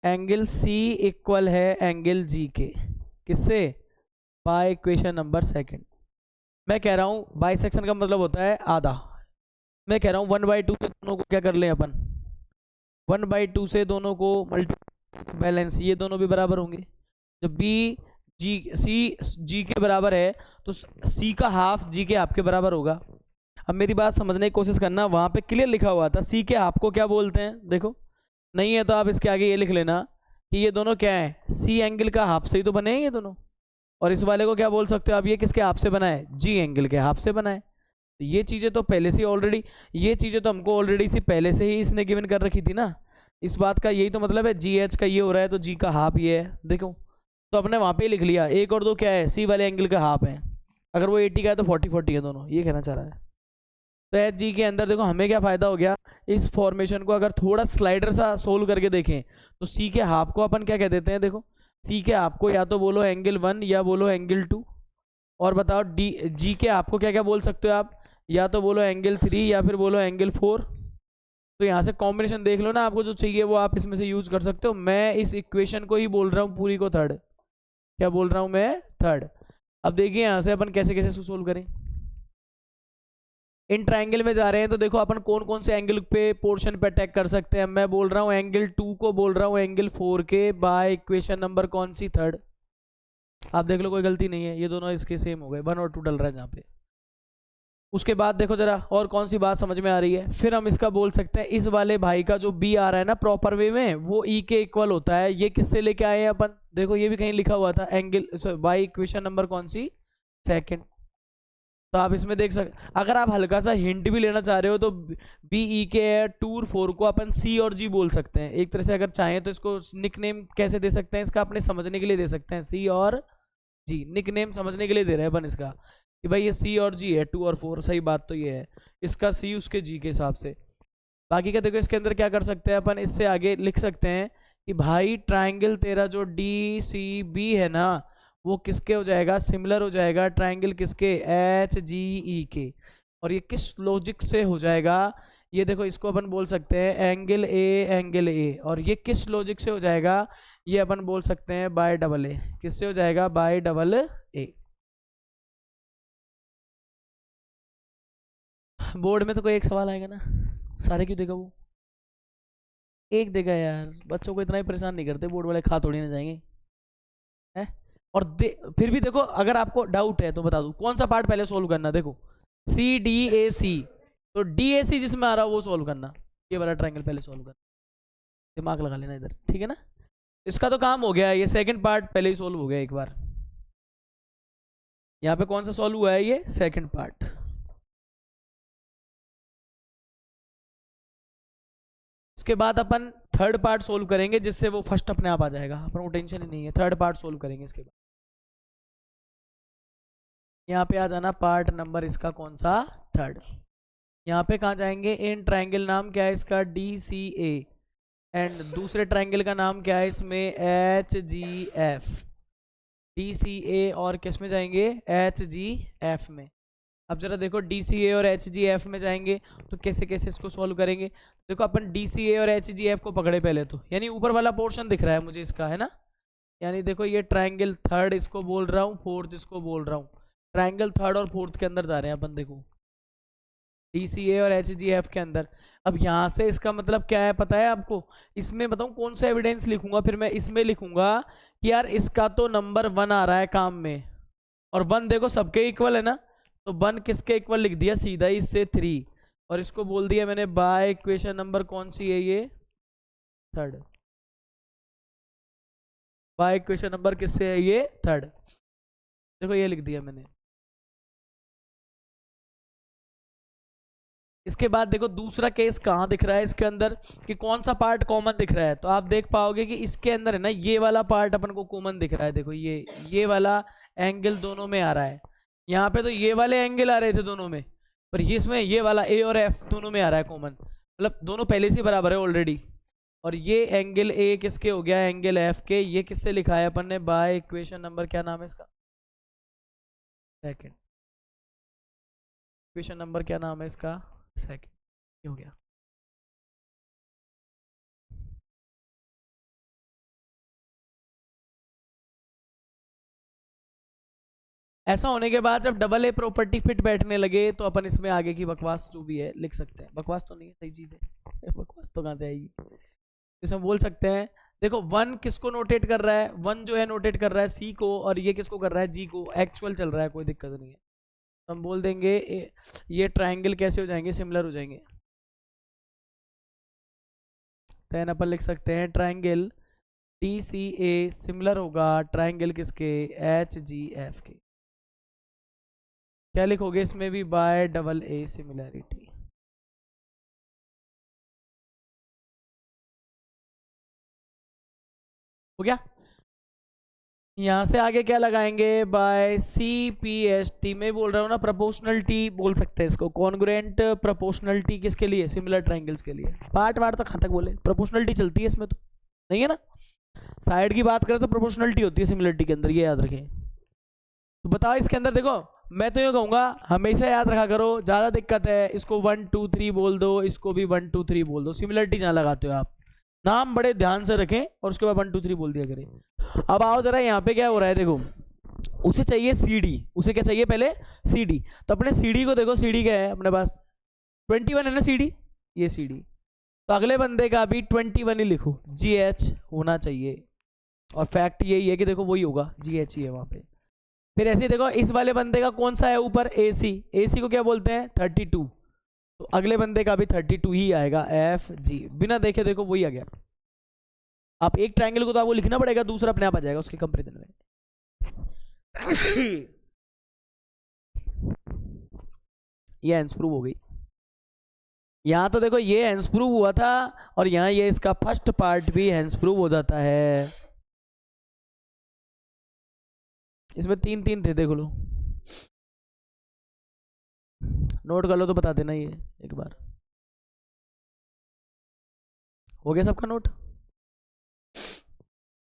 एंगल C इक्वल है एंगल G के, किससे, बाय इक्वेशन नंबर सेकंड। मैं कह रहा हूँ बाई सेक्शन का मतलब होता है आधा, मैं कह रहा हूँ 1/2 से दोनों को क्या कर लें अपन, 1/2 से दोनों को मल्टी बैलेंस, ये दोनों भी बराबर होंगे। जब B जी C G के बराबर है तो C का हाफ G के हाफ के बराबर होगा। अब मेरी बात समझने की कोशिश करना, वहाँ पे क्लियर लिखा हुआ था C के हाफ को क्या बोलते हैं, देखो नहीं है तो आप इसके आगे ये लिख लेना कि ये दोनों क्या है, सी एंगल का हाफ से ही तो बने हैं ये दोनों। और इस वाले को क्या बोल सकते हो आप, ये किसके हाफ से बना है, जी एंगल के हाफ से बना है। तो ये चीज़ें तो पहले से ऑलरेडी, ये चीज़ें तो हमको ऑलरेडी सी पहले से ही इसने गिवन कर रखी थी ना। इस बात का यही तो मतलब है, जी एच का ये हो रहा है तो जी का हाफ ये है, देखो तो अपने वहाँ पे लिख लिया, 1 और 2 क्या है, सी वाले एंगल का हाफ है, अगर वो 80 का है तो 40-40 है दोनों, ये कहना चाह रहा है। तो एच जी के अंदर देखो हमें क्या फ़ायदा हो गया, इस फॉर्मेशन को अगर थोड़ा स्लाइडर सा सोल्व करके देखें तो सी के हाफ को अपन क्या कह देते हैं, देखो सी के हाफ को या तो बोलो एंगल 1 या बोलो एंगल 2, और बताओ डी जी के हाफ को क्या क्या बोल सकते हो आप, या तो बोलो एंगल 3 या फिर बोलो एंगल 4। तो यहाँ से कॉम्बिनेशन देख लो ना, आपको जो चाहिए वो आप इसमें से यूज कर सकते हो। मैं इस इक्वेशन को ही बोल रहा हूँ पूरी को थर्ड, क्या बोल रहा हूँ मैं, थर्ड। अब देखिए यहाँ से अपन कैसे कैसे सोल्व करें। इन ट्राइंगल में जा रहे हैं तो देखो अपन कौन कौन से एंगल पे पोर्शन पे अटैक कर सकते हैं। मैं बोल रहा हूँ एंगल 2 को बोल रहा हूँ एंगल 4 के बाय इक्वेशन नंबर कौन सी, थर्ड। आप देख लो कोई गलती नहीं है, ये दोनों इसके सेम हो गए, 1 और 2 डल रहा है जहाँ पे। उसके बाद देखो जरा और कौन सी बात समझ में आ रही है, फिर हम इसका बोल सकते हैं इस वाले भाई का जो बी आ रहा है ना प्रॉपर वे में, वो ई के इक्वल होता है। ये किससे लेके आए हैं अपन, देखो ये भी कहीं लिखा हुआ था, एंगल बाय इक्वेशन नंबर कौन सी, सेकंड। तो आप इसमें देख सकते, अगर आप हल्का सा हिंट भी लेना चाह रहे हो तो बी ई के 2 और 4 को अपन सी और जी बोल सकते हैं एक तरह से। अगर चाहें तो इसको निकनेम कैसे दे सकते हैं, इसका अपने समझने के लिए दे सकते हैं, सी और जी, निकनेम समझने के लिए दे रहे हैं अपन इसका कि भाई ये सी और जी है, 2 और 4, सही बात तो ये है, इसका सी उसके जी के हिसाब से। बाकी का देखो इसके अंदर क्या कर सकते हैं अपन, इससे आगे लिख सकते हैं कि भाई ट्राइंगल तेरा जो डी सी बी है ना, वो किसके हो जाएगा, सिमिलर हो जाएगा ट्राइंगल किसके, एच जी ई के। और ये किस लॉजिक से हो जाएगा, ये देखो इसको अपन बोल सकते हैं एंगल ए, और ये किस लॉजिक से हो जाएगा, ये अपन बोल सकते हैं बाय डबल ए। किससे हो जाएगा, बाय डबल ए। बोर्ड में तो कोई एक सवाल आएगा ना, सारे क्यों देगा वो, एक देगा यार, बच्चों को इतना ही परेशान नहीं करते बोर्ड वाले, खा थोड़ी ना जाएंगे है। और फिर भी देखो अगर आपको डाउट है तो बता दूं कौन सा पार्ट पहले सोल्व करना। देखो सी डी ए सी, तो डी ए सी जिसमें आ रहा है वो सोल्व करना, ये वाला ट्रायंगल पहले सोल्व करना, दिमाग लगा लेना इधर, ठीक है ना। इसका तो काम हो गया, ये सेकंड पार्ट पहले ही सोल्व हो गया एक बार। यहाँ पे कौन सा सोल्व हुआ है, ये सेकंड पार्ट। इसके बाद अपन थर्ड पार्ट सोल्व करेंगे, जिससे वो फर्स्ट अपने आप आ जाएगा, अपन को टेंशन ही नहीं है। थर्ड पार्ट सोल्व करेंगे इसके बाद। यहाँ पे आ जाना पार्ट नंबर इसका कौन सा, थर्ड। यहाँ पे कहाँ जाएंगे, इन ट्रायंगल नाम क्या है इसका, डी सी ए, एंड दूसरे ट्रायंगल का नाम क्या है इसमें, H G F. D C A और किस में जाएंगे, एच जी एफ में। अब जरा देखो डी सी ए और एच जी एफ में जाएंगे तो कैसे कैसे इसको सॉल्व करेंगे। देखो अपन डी सी ए और एच जी एफ को पकड़े पहले तो, यानी ऊपर वाला पोर्शन दिख रहा है मुझे इसका, है ना। यानी देखो ये ट्रायंगल थर्ड इसको बोल रहा हूँ, फोर्थ इसको बोल रहा हूँ। ट्रायंगल थर्ड और फोर्थ के अंदर जा रहे हैं अपन, देखो डी सी ए और एच जी एफ के अंदर। अब यहाँ से इसका मतलब क्या है पता है आपको, इसमें बताऊँ कौन सा एविडेंस लिखूंगा, फिर मैं इसमें लिखूंगा कि यार इसका तो नंबर 1 आ रहा है काम में, और 1 देखो सबके इक्वल है ना, तो 1 किसके इक्वल लिख दिया सीधा ही, इससे 3, और इसको बोल दिया मैंने बाय इक्वेशन नंबर कौन सी है, ये थर्ड। बाय इक्वेशन नंबर किससे है, ये थर्ड। देखो ये लिख दिया मैंने। इसके बाद देखो दूसरा केस कहाँ दिख रहा है इसके अंदर, कि कौन सा पार्ट कॉमन दिख रहा है, तो आप देख पाओगे कि इसके अंदर है ना ये वाला पार्ट अपन को कॉमन दिख रहा है। देखो ये वाला एंगल दोनों में आ रहा है। यहाँ पे तो ये वाले एंगल आ रहे थे दोनों में, पर ये इसमें ये वाला ए और एफ दोनों में आ रहा है कॉमन, मतलब दोनों पहले से बराबर है ऑलरेडी। और ये एंगल ए किसके हो गया, एंगल एफ के। ये किससे लिखा है अपन ने, बाय इक्वेशन नंबर क्या नाम है इसका, सेकंड। इक्वेशन नंबर क्या नाम है इसका, सेकंड। हो गया। ऐसा होने के बाद जब डबल ए प्रॉपर्टी फिट बैठने लगे तो अपन इसमें आगे की बकवास जो भी है लिख सकते हैं। बकवास तो नहीं है, सही चीज है बकवास तो कहाँ से आएगी, इसमें बोल सकते हैं। देखो 1 किसको नोटेट कर रहा है, 1 जो है नोटेट कर रहा है सी को, और ये किसको कर रहा है, जी को। एक्चुअल चल रहा है, कोई दिक्कत नहीं है। तो हम बोल देंगे ये ट्राइंगल कैसे हो जाएंगे, सिमिलर हो जाएंगे। तो अपन लिख सकते हैं triangle T C a similar होगा ट्राइंगल किसके, एच जी एफ के। क्या लिखोगे इसमें भी, बाय डबल ए सिमिलैरिटी। हो गया। यहां से आगे क्या लगाएंगे, by C P S T में बोल रहा हूँ ना, प्रोपोर्शनलिटी बोल सकते हैं इसको, कॉन्ग्रुएंट प्रोपोर्शनलिटी किसके लिए, सिमिलर ट्रायंगल्स के लिए। पार्ट वार्ट तो कहाँ तक बोले, प्रोपोर्शनलिटी चलती है इसमें तो, नहीं है ना। साइड की बात करें तो प्रोपोर्शनलिटी होती है सिमिलरिटी के अंदर, ये याद रखें। तो बताओ इसके अंदर देखो, मैं तो ये कहूंगा हमेशा याद रखा करो, ज्यादा दिक्कत है इसको 1 2 3 बोल दो, इसको भी 1 2 3 बोल दो, सिमिलरिटी जहां लगाते हो आप, नाम बड़े ध्यान से रखें और उसके बाद 1 2 3 बोल दिया करें। अब आओ जरा यहाँ पे क्या हो रहा है, देखो उसे चाहिए सी डी, उसे क्या चाहिए पहले, सी डी। तो अपने सी डी को देखो, सी डी क्या है अपने पास, 21 है ना सी डी, ये सी डी। तो अगले बंदे का भी 21 ही लिखो, जी एच होना चाहिए। और फैक्ट यही है कि देखो वही होगा, जी एच ही है वहां पे। फिर ऐसे ही देखो इस वाले बंदे का कौन सा है ऊपर, ए सी। ए सी को क्या बोलते हैं, 32। तो अगले बंदे का भी 32 ही आएगा, एफ जी। बिना देखे देखो वही आ गया। आप एक ट्रायंगल को तो आपको लिखना पड़ेगा, दूसरा अपने आप आ जाएगा उसके कंपेरिजन में। ये हैंस प्रूव हो गई। यहां तो देखो ये हैंस प्रूव हुआ था, और यहां ये इसका फर्स्ट पार्ट भी हैंस प्रूव हो जाता है। इसमें 3 3 थे, देख लो, नोट कर लो तो बता देना ये एक बार। हो गया सबका नोट।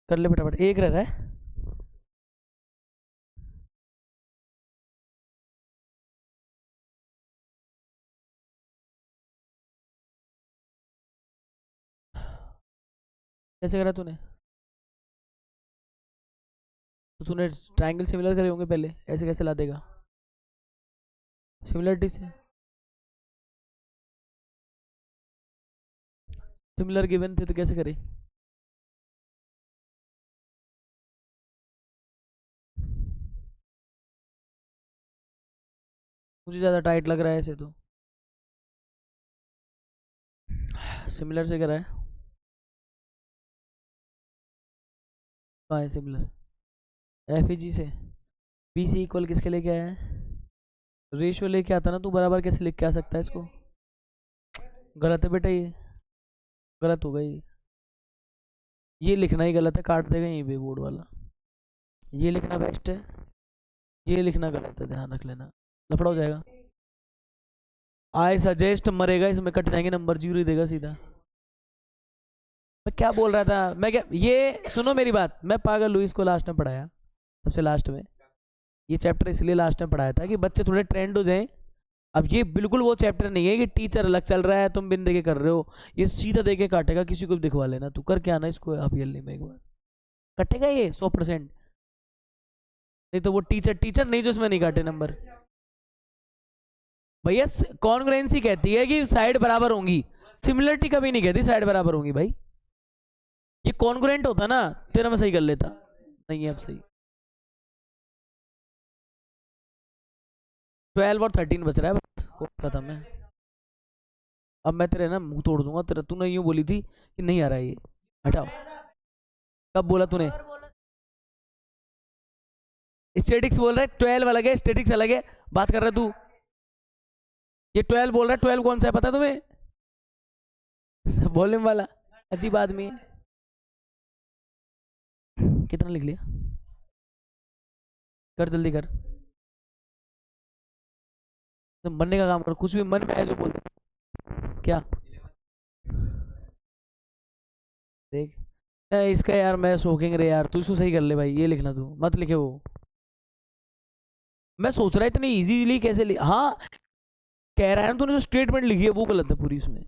कर ले फटाफट, एक रह रहा है। कैसे करा तूने? तो तूने ट्रायंगल सिमिलर करे होंगे पहले, ऐसे कैसे ला देगा सिमिलरिटी से? सिमिलर गिवन थे तो कैसे करे? मुझे ज़्यादा टाइट लग रहा है ऐसे तो। सिमिलर से करा है? कहाँ है सिमिलर? एफ जी से। बी सी इक्वल किसके लेके आया है? रेशियो लेके आता ना, तू बराबर कैसे लिख के आ सकता है इसको? गलत है बेटा, ये गलत होगा ये लिखना ही गलत है, काट देगा यहीं पे बोर्ड वाला। ये लिखना बेस्ट है, ये लिखना गलत है, ध्यान रख लेना, लफड़ा हो जाएगा। आई सजेस्ट मरेगा, इसमें कट जाएंगे नंबर, जीरो ही देगा सीधा। मैं क्या बोल रहा था, मैं क्या, ये सुनो मेरी बात, मैं पागल लुईस को लास्ट में पढ़ाया, सबसे लास्ट में। ये चैप्टर इसलिए लास्ट में पढ़ाया था कि बच्चे थोड़े ट्रेंड हो जाएं। अब ये बिल्कुल वो चैप्टर नहीं है कि टीचर अलग चल रहा है तुम बिन देके कर रहे हो, ये सीधा देके काटेगा, किसी को भी दिखवा लेना, तू करके आना इसको आप ये में एक बार, कटेगा ये 100%। नहीं तो वो टीचर टीचर नहीं जो इसमें नहीं काटे नंबर। भैया कॉन्ग्रुएंसी कहती है कि साइड बराबर होंगी, सिमिलरिटी कभी नहीं कहती साइड बराबर होंगी भाई। ये कॉन्ग्रुएंट होता ना, तेरा मैं सही कर लेता, नहीं है अब सही। 12 और 13 बच रहा है बस, खत्म है। अब मैं तेरे ना मुंह तोड़ दूंगा तेरा, तूने यूं बोली थी कि नहीं आ रहा है ये, हटाओ। कब बोला तूने? स्टेटिक्स बोल रहा है, 12 अलग है, स्टेटिक्स अलग है, बात कर रहा है तू। ये 12 बोल रहा है, 12 कौन सा है पता तुम्हें? वॉल्यूम वाला, अजीब आदमी है। कितना लिख लिया? कर जल्दी कर, तो बनने का काम कर, कुछ भी मन में है जो बोल दे। क्या देख इसका यार, मैं शोकिंग रे यार, तू इसको सही कर ले भाई, ये लिखना तू मत लिखे वो। मैं सोच रहा है इतनी इजीली कैसे हाँ, कह रहा है ना तूने, जो स्टेटमेंट लिखी है वो गलत है पूरी उसमें।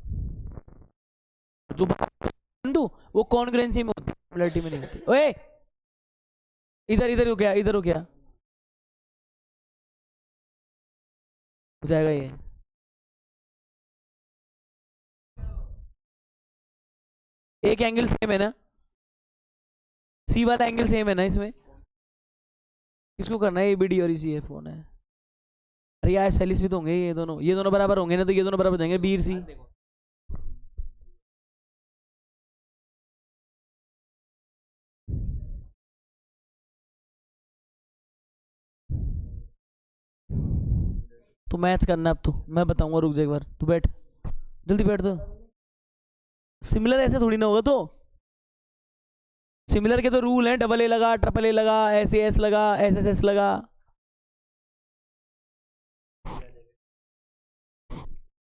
जो बिंदु वो कॉन्ग्रुएंसी में होती है, सिमिलरिटी में नहीं होती। ओए इधर इधर हो क्या, इधर हो क्या हो जाएगा ये? एक एंगल सेम है ना, सी वाला एंगल सेम है ना इसमें? किसको करना है, एबीडी और इसी फोन है। अरे यार सेलिस भी तो होंगे, ये दोनों बराबर होंगे ना, तो ये दोनों बराबर हो जाएंगे, बी और सी। तो मैच करना अब, तो मैं बताऊंगा, रुक जा एक बार, तू बैठ, जल्दी बैठ। तो सिमिलर ऐसे थोड़ी ना होगा, तो सिमिलर के तो रूल हैं, डबल ए लगा, ट्रिपल ए लगा, एस एस लगा, एस एस एस लगा।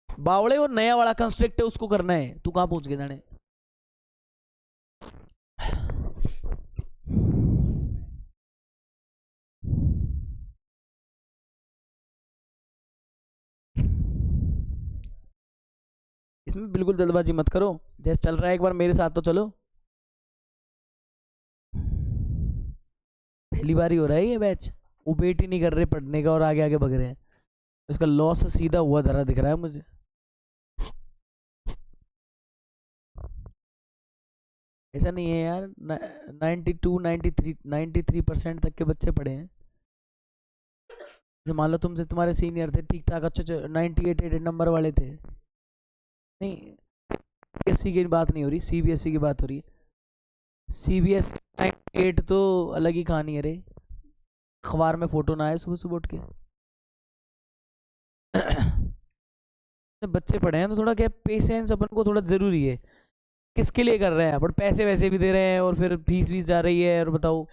बावड़े वो नया वाला कंस्ट्रक्ट है, उसको करना है, तू कहां पहुंच गया जाने। इसमें बिल्कुल जल्दबाजी मत करो, जैसे चल रहा है एक बार मेरे साथ तो चलो। पहली बार ही हो रहा है ये बैच, वो वेट ही नहीं कर रहे पढ़ने का और आगे आगे भग रहे हैं, इसका लॉस सीधा हुआ धरा दिख रहा है मुझे। ऐसा नहीं है यार, 92 93% तक के बच्चे पढ़े हैं। जैसे मान लो तुमसे तुम्हारे सीनियर थे ठीक ठाक, अच्छे 98 नंबर वाले थे। नहीं सीबीएसई की बात नहीं हो रही, सीबीएसई की बात हो रही है। सीबीएसई 98 तो अलग ही कहानी है रे, अखबार में फोटो ना आए सुबह सुबह उठ के। बच्चे पढ़े हैं तो थोड़ा क्या पेशेंस अपन को थोड़ा जरूरी है। किसके लिए कर रहे हैं अपन, पैसे वैसे भी दे रहे हैं और फिर फीस वीस जा रही है, और बताओ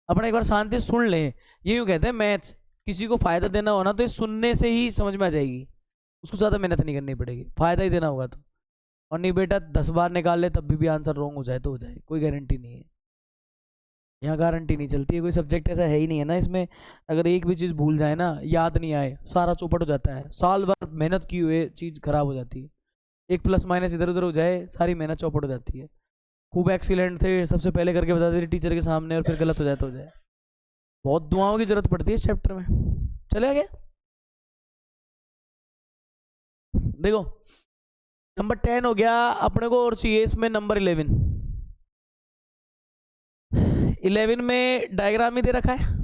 अपन एक बार शांति सुन लें। ये यूँ कहते हैं मैथ्स, किसी को फायदा देना हो ना तो ये सुनने से ही समझ में आ जाएगी, उसको ज़्यादा मेहनत नहीं करनी पड़ेगी, फायदा ही देना होगा तो। और नहीं बेटा 10 बार निकाल ले तब भी आंसर रॉन्ग हो जाए तो हो जाए, कोई गारंटी नहीं है। यहाँ गारंटी नहीं चलती है, कोई सब्जेक्ट ऐसा है ही नहीं है ना इसमें, अगर एक भी चीज़ भूल जाए ना, याद नहीं आए, सारा चौपट हो जाता है, साल भर मेहनत की हुई चीज़ खराब हो जाती है, एक प्लस माइनस इधर उधर हो जाए सारी मेहनत चौपट हो जाती है। खूब एक्सीलेंट थे, सबसे पहले करके बता दे टीचर के सामने और फिर गलत हो जाए तो हो जाए। बहुत दुआओं की जरूरत पड़ती है इस चैप्टर में। चले आगे देखो, नंबर 10 हो गया अपने को, और चाहिए इसमें नंबर 11। 11 में डायग्राम ही दे रखा है,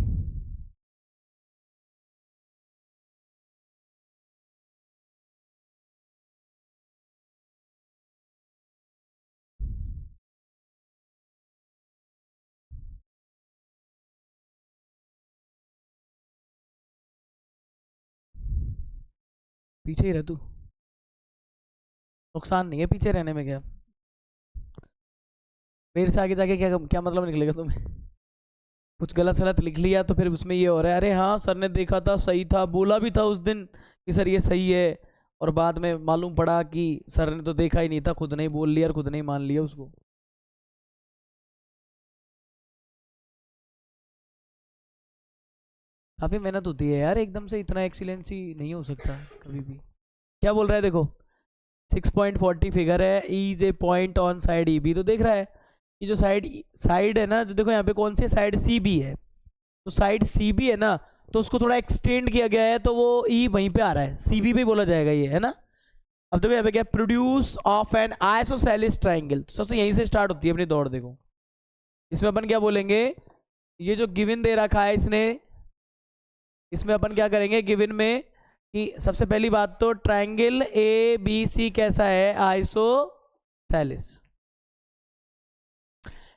पीछे ही रह तू, नुकसान नहीं है पीछे रहने में, क्या मेरे से आगे जाके क्या क्या मतलब निकलेगा तुम्हें? कुछ गलत सलत लिख लिया तो फिर उसमें ये हो रहा है, अरे हाँ सर ने देखा था सही था, बोला भी था उस दिन कि सर ये सही है, और बाद में मालूम पड़ा कि सर ने तो देखा ही नहीं था, खुद नहीं बोल लिया और खुद नहीं मान लिया उसको। काफी मेहनत होती है यार, एकदम से इतना एक्सीलेंसी नहीं हो सकता कभी भी। क्या बोल रहा है देखो, 6.40 फिगर है, E is a point on side E B, तो देख रहा है ये जो साइड साइड है ना, जो देखो यहाँ पे कौन सी साइड सी बी है, तो साइड सी बी है ना, तो उसको थोड़ा एक्सटेंड किया गया है, तो वो ई वहीं पे आ रहा है, सी बी पे बोला जाएगा ये, है ना। अब देखो यहाँ पे क्या, produce of N isosceles triangle, तो सबसे यहीं से स्टार्ट होती है अपनी दौड़। देखो इसमें अपन क्या बोलेंगे, ये जो गिवन दे रखा है इसने, इसमें अपन क्या करेंगे गिवन में, कि सबसे पहली बात तो ट्राइंगल ए बी सी कैसा है, आइसोसेलेस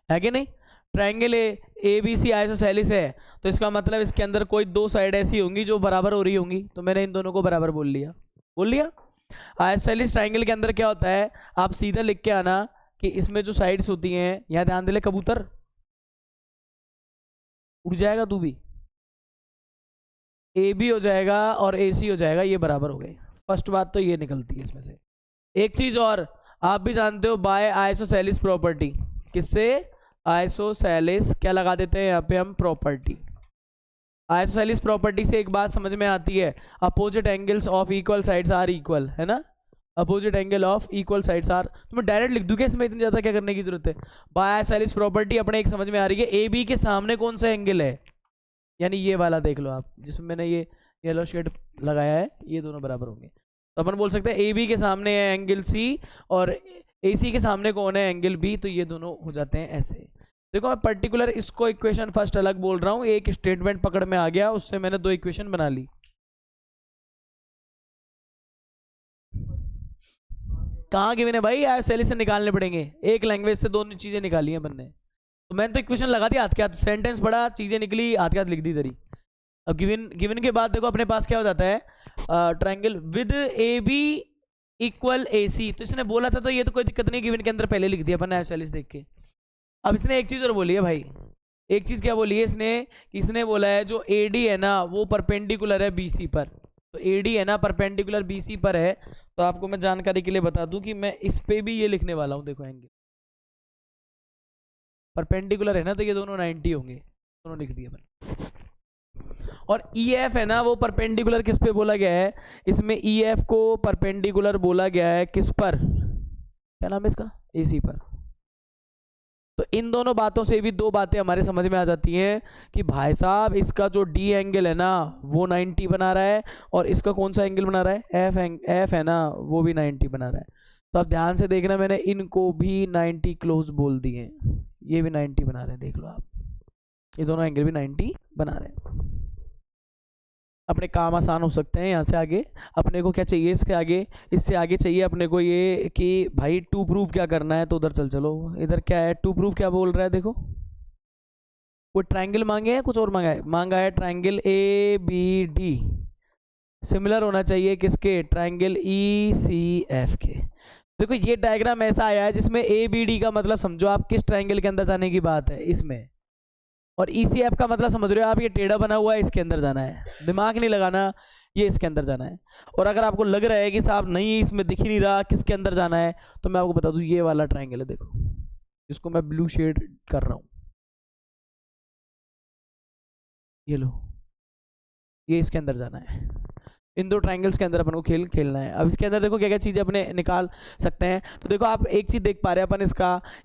है कि नहीं। Triangle A B C isosceles है, तो इसका मतलब इसके अंदर कोई दो साइड ऐसी होंगी जो बराबर हो रही होंगी, तो मैंने इन दोनों को बराबर बोल लिया। आइसोसेलेस ट्राइंगल के अंदर क्या होता है, आप सीधा लिख के आना कि इसमें जो साइड्स होती हैं, यहाँ ध्यान दे ले कबूतर, उड़ जाएगा तू भी, ए बी हो जाएगा और ए सी हो जाएगा, ये बराबर हो गए। फर्स्ट बात तो ये निकलती है इसमें से। एक चीज और आप भी जानते हो, बाय आइसोसेलेस प्रॉपर्टी, किससे, आइसोसेलेस क्या लगा देते हैं यहाँ पे हम, प्रॉपर्टी। आइसोसेलेस प्रॉपर्टी से एक बात समझ में आती है, opposite angles of equal sides are equal, है ना, opposite angle of equal sides are. तो मैं डायरेक्ट लिख दूं क्या इसमें, इतनी ज्यादा क्या करने की जरूरत है। बाय आइसोसेलेस प्रॉपर्टी अपने एक समझ में आ रही है, ए बी के सामने कौन सा एंगल है, यानी ये वाला देख लो आप, जिसमें मैंने ये येलो शेड लगाया है, ये दोनों बराबर होंगे। तो अपन बोल सकते हैं ए बी के सामने है एंगल सी और ए सी के सामने कौन है, एंगल बी, तो ये दोनों हो जाते हैं ऐसे। देखो मैं पर्टिकुलर इसको इक्वेशन फर्स्ट अलग बोल रहा हूँ, एक स्टेटमेंट पकड़ में आ गया, उससे मैंने दो इक्वेशन बना ली। कहाँ गिवन है भाई, आइसोसेलेस से निकालने पड़ेंगे, एक लैंग्वेज से दोनों चीजें निकाली हैं बनने, तो मैंने तो इक्वेशन लगा दी हाथ के हाथ, सेंटेंस पढ़ा, चीजें निकली, हाथ के हाथ लिख दी तरी। अब गिवन के बाद देखो अपने पास क्या हो जाता है, triangle with A B equal A C, तो इसने बोला था तो ये तो कोई दिक्कत नहीं, गिवन के अंदर पहले लिख दिया अपन आइसोसेलेस देख के। अब इसने एक चीज और बोली है भाई, एक चीज क्या बोली है इसने, कि इसने बोला है जो ए डी है ना वो परपेंडिकुलर है बी सी पर, तो ए डी है ना परपेंडिकुलर बी सी पर है, तो आपको मैं जानकारी के लिए बता दूं कि मैं इस पे भी ये लिखने वाला हूं, देखो एंगल परपेंडिकुलर है ना, तो ये दोनों 90 होंगे, दोनों लिख दिए मैंने। और ई एफ है ना वो परपेंडिकुलर किस पे बोला गया है, इसमें ई एफ को परपेंडिकुलर बोला गया है किस पर, क्या नाम है इसका, ए सी पर। तो इन दोनों बातों से भी दो बातें हमारे समझ में आ जाती हैं कि भाई साहब इसका जो डी एंगल है ना वो 90 बना रहा है, और इसका कौन सा एंगल बना रहा है, एफ है ना वो भी 90 बना रहा है। तो आप ध्यान से देखना, मैंने इनको भी 90 क्लोज बोल दिए, ये भी 90 बना रहे हैं, देख लो आप, ये दोनों एंगल भी 90 बना रहे हैं। अपने काम आसान हो सकते हैं यहाँ से आगे। अपने को क्या चाहिए इसके आगे, इससे आगे चाहिए अपने को ये कि भाई टू प्रूफ क्या करना है, तो उधर चलो, इधर क्या है टू प्रूफ, क्या बोल रहा है देखो, कोई ट्राइंगल मांगे है, कुछ और मांगा है triangle A B D similar होना चाहिए किसके, ट्राइंगल ई सी एफ के। देखो ये डायग्राम ऐसा आया है जिसमें ए बी डी का मतलब समझो आप किस ट्राइंगल के अंदर जाने की बात है इसमें, और ECF का मतलब समझ रहे हो आप, ये टेढ़ा बना हुआ है इसके अंदर जाना है, दिमाग नहीं लगाना, ये इसके अंदर जाना है। और अगर आपको लग रहा है कि साहब नहीं इसमें दिख ही नहीं रहा किसके अंदर जाना है, तो मैं आपको बता दूं ये वाला ट्राइंगल है देखो, जिसको मैं ब्लू शेड कर रहा हूँ, ये लो, ये इसके अंदर जाना है, इन दो ट्रायंगल्स के अंदर अपन को खेलना है। अब इसके अंदर देखो क्या क्या चीज़ें अपने निकाल सकते हैं। तो देखो आप एक चीज़ देख पा रहे हैं अपन,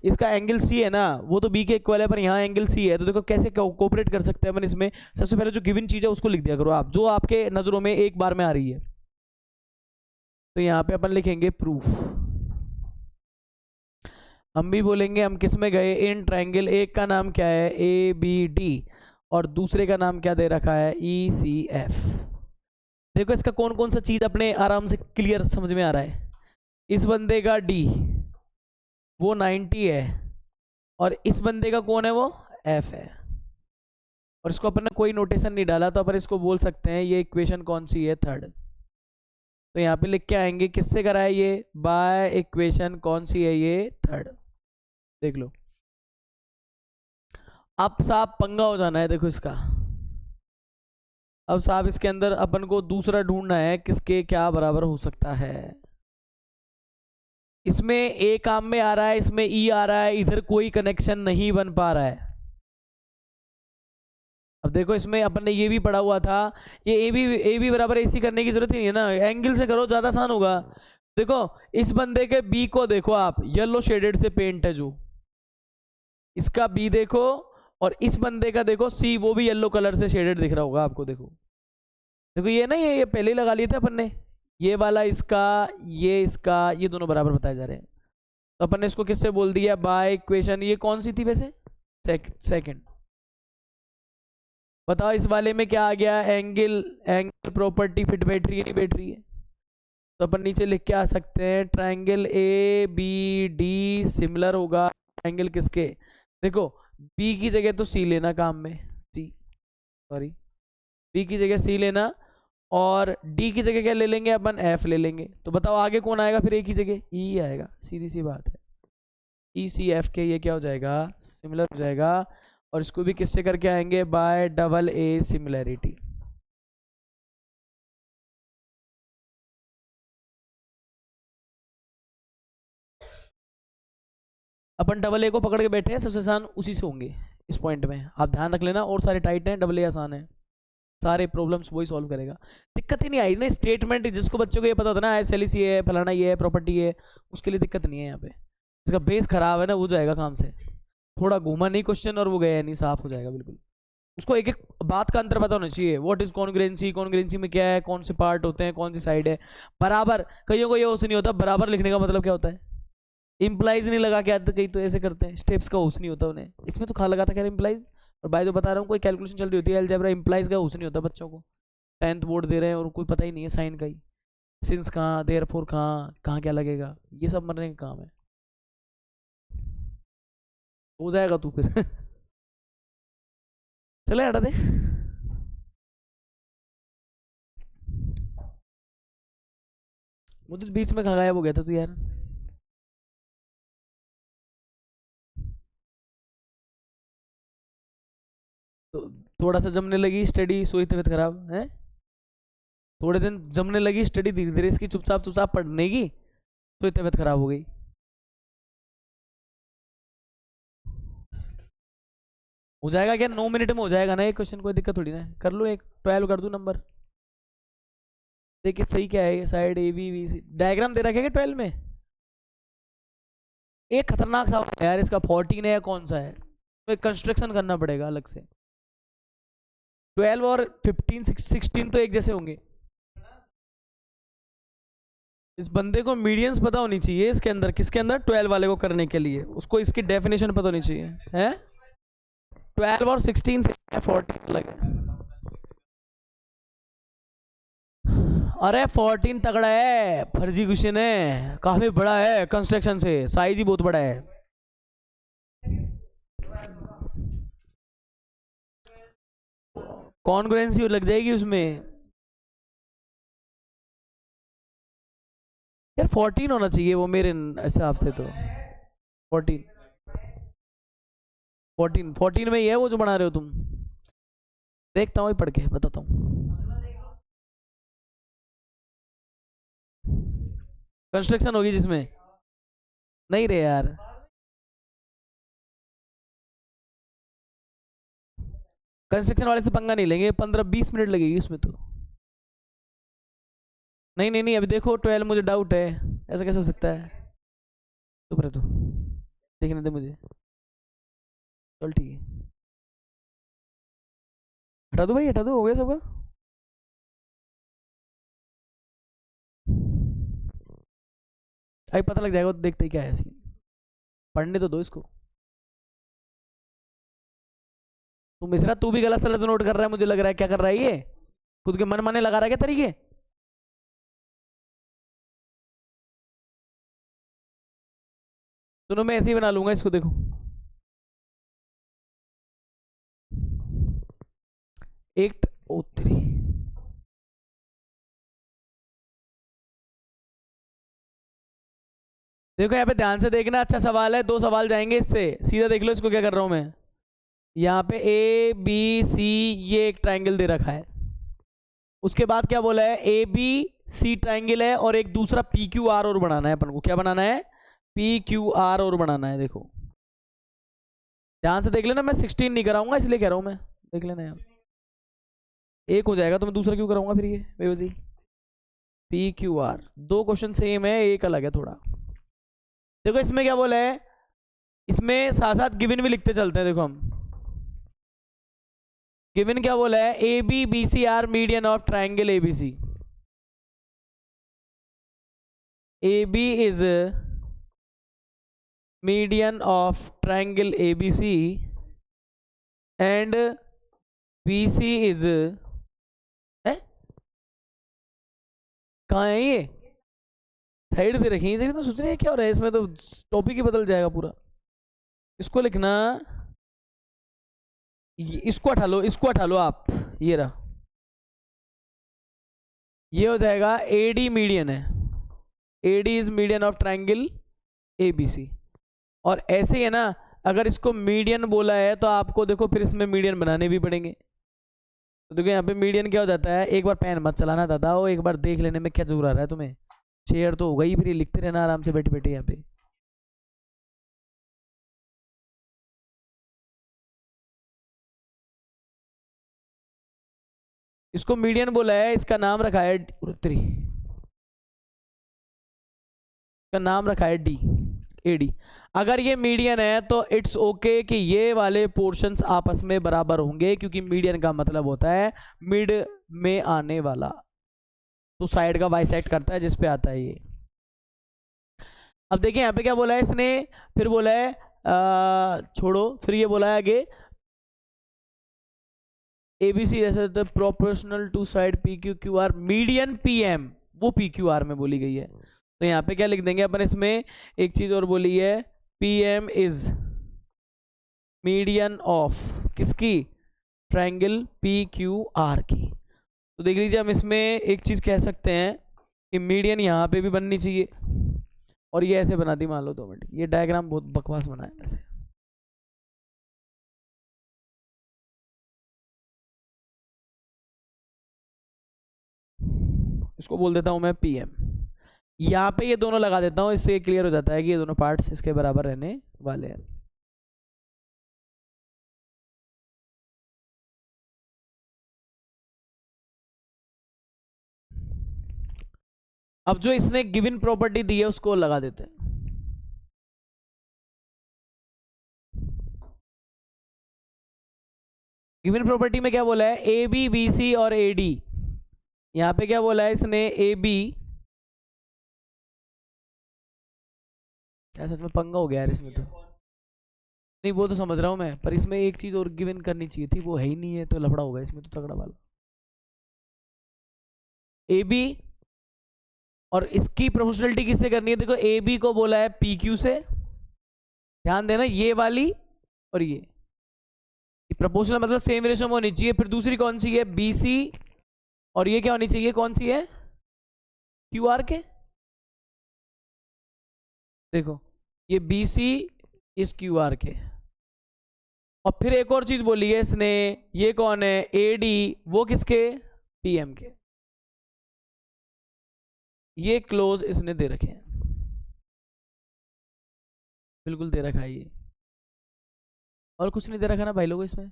इसका एंगल सी है ना, वो तो बी के इक्वल है, पर यहाँ एंगल सी है। तो देखो कैसे कोऑपरेट कर सकते हैं अपन इसमें। सबसे पहले जो गिवन चीज़ है उसको लिख दिया करो आप, जो आपके नज़रों में एक बार में आ रही है। तो यहाँ पे अपन लिखेंगे प्रूफ। हम भी बोलेंगे हम किस में गए, इन ट्रायंगल, एक का नाम क्या है ए बी डी और दूसरे का नाम क्या दे रखा है ई सी एफ। देखो इसका कौन कौन सा चीज अपने आराम से क्लियर समझ में आ रहा है। इस बंदे का डी वो 90 है और इस बंदे का कौन है वो एफ है। और इसको अपन ने कोई नोटेशन नहीं डाला, तो अपन इसको बोल सकते हैं ये इक्वेशन कौन सी है, थर्ड। तो यहाँ पे लिख के आएंगे किससे करा है ये, बाय इक्वेशन कौन सी है ये, थर्ड। देख लो अब साहब पंगा हो जाना है। देखो इसका अब साहब इसके अंदर अपन को दूसरा ढूंढना है किसके क्या बराबर हो सकता है। इसमें ए काम में आ रहा है, इसमें ई आ रहा है, इधर कोई कनेक्शन नहीं बन पा रहा है। अब देखो इसमें अपन ने ये भी पढ़ा हुआ था, ये ए बी बराबर ए सी करने की जरूरत ही नहीं है ना, एंगल से करो ज्यादा आसान होगा। देखो इस बंदे के बी को देखो आप, येलो शेडेड से पेंट है जो, इसका बी देखो, और इस बंदे का देखो सी, वो भी येलो कलर से शेडेड दिख रहा होगा आपको। देखो देखो ये ना, ये पहले ही लगा लिए थे अपन ने, ये वाला इसका, ये इसका, ये दोनों बराबर बताए जा रहे हैं। तो अपन ने इसको किससे बोल दिया, बाय इक्वेशन। ये कौन सी थी वैसे, सेकंड। बताओ इस वाले में क्या आ गया, एंगल प्रॉपर्टी फिट बैठ रही है नहीं बैठ रही है। तो अपन नीचे लिख के आ सकते हैं triangle A B D similar होगा ट्रायंगल किसके, देखो बी की जगह तो सी लेना काम में, सी सॉरी बी की जगह सी लेना, और डी की जगह क्या ले लेंगे अपन, एफ ले लेंगे। तो बताओ आगे कौन आएगा फिर, ए की जगह ई आएगा, सीधी सी बात है। ई सी एफ के ये क्या हो जाएगा, सिमिलर हो जाएगा। और इसको भी किससे करके आएंगे, bye double A similarity. Upon double A को पकड़ के बैठे हैं, सबसे आसान उसी से होंगे इस पॉइंट में, आप ध्यान रख लेना। और सारे टाइट हैं, डबल ए आसान है, सारे प्रॉब्लम्स वही सॉल्व करेगा। दिक्कत ही नहीं आई ना, स्टेटमेंट जिसको बच्चों को ये पता होता है ना, एसएलसी है फलाना ये है प्रॉपर्टी है, उसके लिए दिक्कत नहीं है यहाँ पे। इसका बेस खराब है ना, वो जाएगा काम से, थोड़ा घूमा नहीं क्वेश्चन और वो गया नहीं, साफ हो जाएगा बिल्कुल। उसको एक एक बात का अंतर पता होना चाहिए, व्हाट इज कॉन्ग्रुएंसी, कॉन्ग्रुएंसी में क्या है, कौन से पार्ट होते हैं, कौन सी साइड है। बराबर कईयों को ये होश नहीं होता, बराबर लिखने का मतलब क्या होता है, इम्प्लाइज नहीं लगा के आते, कई तो ऐसे करते हैं, स्टेप्स का होश नहीं होता उन्हें। इसमें तो खा लगा था क्या इम्प्लाइज, और भाई तो बता रहा हूँ कोई कैलकुलेशन चल रही होती है अलजेब्रा, इम्प्लाइज का होश नहीं होता बच्चों को, 10th बोर्ड दे रहे हैं और कोई पता ही नहीं है साइन का ही, सिंस कहाँ, देयरफॉर कहाँ, कहाँ क्या लगेगा, ये सब मरने का काम है। हो जाएगा तू फिर चले हटा दे। मुझे बीच में कहाँ गायब हो गया था तू यार। तो थोड़ा सा जमने लगी स्टडी, सोई तबीयत खराब है, थोड़े दिन जमने लगी स्टडी, धीरे धीरे इसकी चुपचाप चुपचाप पढ़ने की, सोई तबीयत खराब हो गई। हो जाएगा क्या, 9 मिनट में हो जाएगा ना एक क्वेश्चन, कोई दिक्कत थोड़ी ना, कर लो एक 12 कर दूं नंबर। देखिए सही क्या है, ये side A B B C diagram दे रखा है 12 में, एक खतरनाक सा है यार इसका, 14 है या कौन सा है, तो कंस्ट्रक्शन करना पड़ेगा अलग से। 12 और 15 16 तो एक जैसे होंगे। इस बंदे को मीडियंस पता होनी चाहिए इसके अंदर, किसके अंदर, 12 वाले को करने के लिए उसको इसकी डेफिनेशन पता होनी चाहिए है। 12 और 16 से 14 अलग है। अरे 14 तगड़ा है, फर्जी क्वेश्चन है, काफी बड़ा है, कंस्ट्रक्शन से साइज ही बहुत बड़ा है। कॉन्ग्रुएंसी लग जाएगी उसमें यार, 14 होना चाहिए वो मेरे हिसाब से तो, 14 14 में ही है वो जो बना रहे हो तुम, देखता हूँ पढ़ के बताता हूँ। कंस्ट्रक्शन होगी जिसमें, नहीं रे यार, कंस्ट्रक्शन वाले से पंगा नहीं लेंगे, 15-20 मिनट लगेगी उसमें तो। नहीं नहीं नहीं, अभी देखो 12 मुझे डाउट है, ऐसा कैसे हो सकता है। चुप रह तू, देखने दे मुझे। चल ठीक है, हटा दो भाई, हटा दो, हो गया सबका। अभी पता लग जाएगा, तो देखते ही क्या है सीन, पढ़ने तो दो इसको। तू मिश्रा, तू भी गलत सलत नोट कर रहा है, मुझे लग रहा है। क्या कर रहा है ये, खुद के मन माने लगा रहा है क्या तरीके। सुनो, मैं ऐसे ही बना लूंगा इसको, देखो। 803। देखो यहाँ पे ध्यान से देखना, अच्छा सवाल है, 2 सवाल जाएंगे इससे, सीधा देख लो इसको क्या कर रहा हूं मैं। यहाँ पे ए बी सी, ये एक ट्राइंगल दे रखा है। उसके बाद क्या बोला है, ए बी सी ट्राइंगल है, और एक दूसरा पी क्यू आर और बनाना है अपन को। क्या बनाना है, पी क्यू आर और बनाना है। देखो ध्यान से देख लेना, मैं 16 नहीं कराऊंगा इसलिए कह रहा हूं मैं, देख लेना यार। एक हो जाएगा तो मैं दूसरा क्यों कराऊंगा फिर, ये बेवजी। P Q R, 2 question same है, एक अलग है थोड़ा। देखो इसमें क्या बोला है, इसमें साथ साथ गिवन भी लिखते चलते हैं। देखो हम गिवन क्या बोला है, A B B C are median of triangle A B C. A B is median of triangle A B C and B C is, कहाँ है ये, साइड दे रखी है, तो सोच रहे हैं क्या हो रहा है इसमें, तो टॉपिक ही बदल जाएगा पूरा। इसको लिखना, इसको हटा लो, इसको हटा लो आप, ये रहा, ये हो जाएगा एडी मीडियन है, A D is median of triangle A B C. और ऐसे ही है ना, अगर इसको मीडियन बोला है तो आपको देखो फिर इसमें मीडियन बनाने भी पड़ेंगे। तो देखो यहाँ पे मीडियन क्या हो जाता है, एक बार पेन मत चलाना दादा, वो एक बार देख लेने में क्या जरूर आ रहा है तुम्हें, शेयर तो हो गई, फिर ये लिखते रहना आराम से बैठे बैठे यहाँ पे। इसको मीडियन बोला है, इसका नाम रखा है डी, का नाम रखा है डी, एडी। अगर ये मीडियन है तो इट्स ओके कि ये वाले पोर्शंस आपस में बराबर होंगे, क्योंकि मीडियन का मतलब होता है मिड में आने वाला, तो साइड का बाइसेक्ट करता है जिस पे आता है ये। अब देखिए यहाँ पे क्या बोला है इसने, फिर बोला है छोड़ो, फिर ये बोला है आगे एबीसी जैसे proportional to side P Q Q R, median P M वो पी क्यू आर में बोली गई है। तो यहाँ पे क्या लिख देंगे अपन, इसमें एक चीज और बोली है, पीएम इज मीडियन ऑफ किसकी, ट्रायंगल पी क्यू आर की। तो देख लीजिए, हम इसमें एक चीज कह सकते हैं कि मीडियन यहाँ पे भी बननी चाहिए, और ये ऐसे बना दी मान लो 2 मिनट, ये डायग्राम बहुत बकवास बना है वैसे। इसको बोल देता हूं मैं पीएम, यहाँ पे ये दोनों लगा देता हूँ, इससे क्लियर हो जाता है कि ये दोनों पार्ट्स इसके बराबर रहने वाले हैं। अब जो इसने गिवन प्रॉपर्टी दी है उसको लगा देते हैं। गिवन प्रॉपर्टी में क्या बोला है, ए बी बी सी और ए डी। यहाँ पे क्या बोला है इसने, ए बी, क्या सच में पंगा हो गया यार इसमें तो, नहीं वो तो समझ रहा हूँ मैं, पर इसमें एक चीज और गिवन करनी चाहिए थी, वो है ही नहीं है, तो लफड़ा होगा इसमें तो तगड़ा वाला। ए बी, और इसकी प्रोपोर्शनलिटी किससे करनी है, देखो ए बी को बोला है पी क्यू से, ध्यान देना ये वाली और ये प्रोपोर्शनल मतलब सेम रेशो में होनी चाहिए। फिर दूसरी कौन सी है, बी सी, और ये क्या होनी चाहिए, कौन सी है, क्यू आर के। देखो ये बी सी इस क्यू आर के, और फिर एक और चीज बोली है इसने, ये कौन है, ए डी, वो किसके, पीएम के। ये क्लोज इसने दे रखे हैं, बिल्कुल दे रखा है ये, और कुछ नहीं दे रखा ना भाई लोगों इसमें।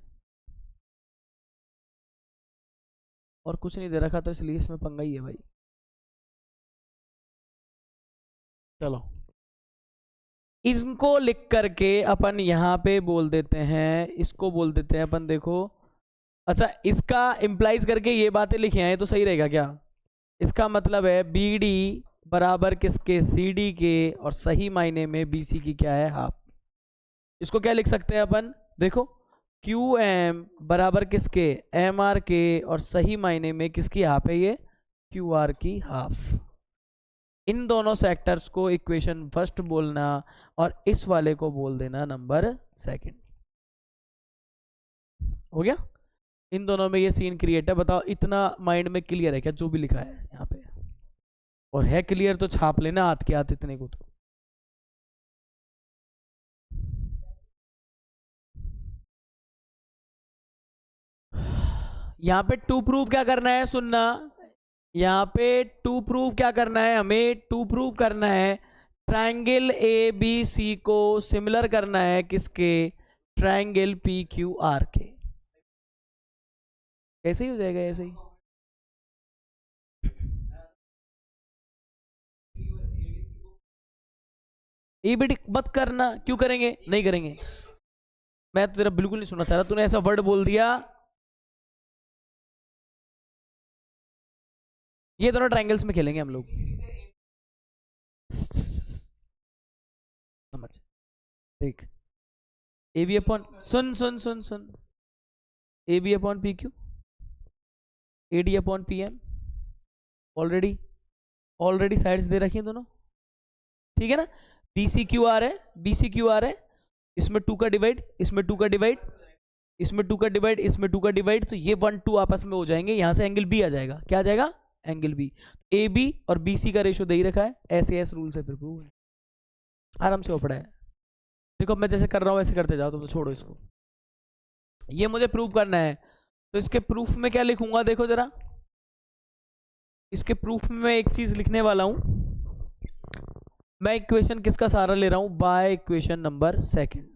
और कुछ नहीं दे रखा, तो इसलिए इसमें पंगा ही है भाई। चलो इनको लिख करके अपन यहाँ पे बोल देते हैं, इसको बोल देते हैं अपन, देखो अच्छा इसका इम्प्लाइज करके ये बातें लिखी हैं तो सही रहेगा क्या? इसका मतलब है बी डी बराबर किसके, सी डी के, और सही मायने में बी सी की क्या है, हाफ। इसको क्या लिख सकते हैं अपन, देखो क्यू एम बराबर किसके, एम आर के, और सही मायने में किसकी हाफ है ये, क्यू आर की हाफ। इन दोनों सेक्टर्स को इक्वेशन फर्स्ट बोलना और इस वाले को बोल देना नंबर सेकंड। हो गया? इन दोनों में ये सीन क्रिएट है। बताओ इतना माइंड में क्लियर है क्या जो भी लिखा है यहाँ पे? और है क्लियर तो छाप लेना हाथ के हाथ इतने को तो। यहाँ पे टू प्रूव क्या करना है, सुनना, यहाँ पे टू प्रूव क्या करना है, हमें टू प्रूव करना है ट्रायंगल ए बी सी को सिमिलर करना है किसके, ट्रायंगल पी क्यू आर के। ऐसे ही हो जाएगा, ऐसे ही। एबीडी मत करना, क्यों करेंगे, नहीं करेंगे। मैं तो तेरा बिल्कुल नहीं सुनना चाह रहा, तूने ऐसा वर्ड बोल दिया। ये दोनों ट्रायंगल्स में खेलेंगे हम लोग, समझ, देख ए बी अपॉन, सुन सुन सुन सुन, A B upon P Q, A D upon P M, already already sides दे रखी हैं दोनों, ठीक है ना। बी सी क्यू आर है, बी सी क्यू आर है, इसमें टू का डिवाइड, इसमें टू का डिवाइड, इसमें टू का डिवाइड, इसमें टू का डिवाइड, तो ये 1 2 आपस में हो जाएंगे, यहां से एंगल बी आ जाएगा, क्या आ जाएगा, एंगल बी। ए बी और बी सी का रेशियो दे ही रखा है, ऐसे एस रूल से फिर प्रूव है, आराम से हो पड़ा है। देखो मैं जैसे कर रहा हूँ वैसे करते जाओ, तुम तो छोड़ो इसको। ये मुझे प्रूव करना है, तो इसके प्रूफ में क्या लिखूंगा, देखो जरा, इसके प्रूफ में मैं एक चीज लिखने वाला हूं। मैं इक्वेशन किसका सहारा ले रहा हूं, बाय इक्वेशन नंबर सेकंड।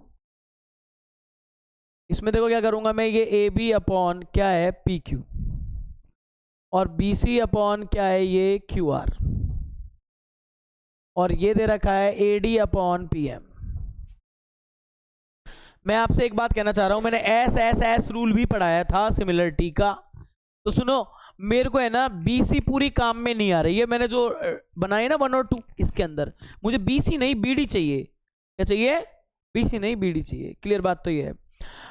इसमें देखो क्या करूंगा मैं, ये ए बी अपॉन क्या है, पी क्यू, और बी सी अपॉन क्या है, ये क्यू आर, और ये दे रखा है A D upon P M. मैं आपसे एक बात कहना चाह रहा हूं, मैंने एस एस एस रूल भी पढ़ाया था सिमिलरिटी का, तो सुनो, मेरे को है ना बीसी पूरी काम में नहीं आ रही है, मैंने जो बनाई ना 1 और 2, इसके अंदर मुझे बीसी नहीं बीडी चाहिए। क्या चाहिए, बीसी नहीं बीडी चाहिए। क्लियर बात तो ये है।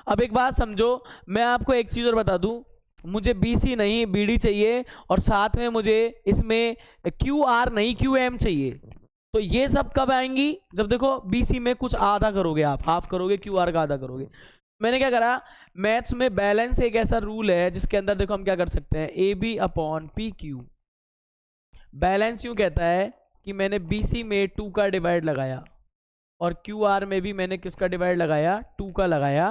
अब एक बात समझो, मैं आपको एक चीज और बता दूं, मुझे बीसी नहीं बीडी चाहिए, और साथ में मुझे इसमें क्यू आर नहीं क्यू एम चाहिए। तो ये सब कब आएंगी, जब देखो बीसी में कुछ आधा करोगे, आप हाफ करोगे, क्यू आर का आधा करोगे। मैंने क्या करा, मैथ्स में बैलेंस एक ऐसा रूल है जिसके अंदर देखो हम क्या कर सकते हैं, A B upon P Q. Balance यूं कहता है कि मैंने बीसी में 2 का डिवाइड लगाया, और क्यू आर में भी मैंने किसका डिवाइड लगाया, 2 का लगाया।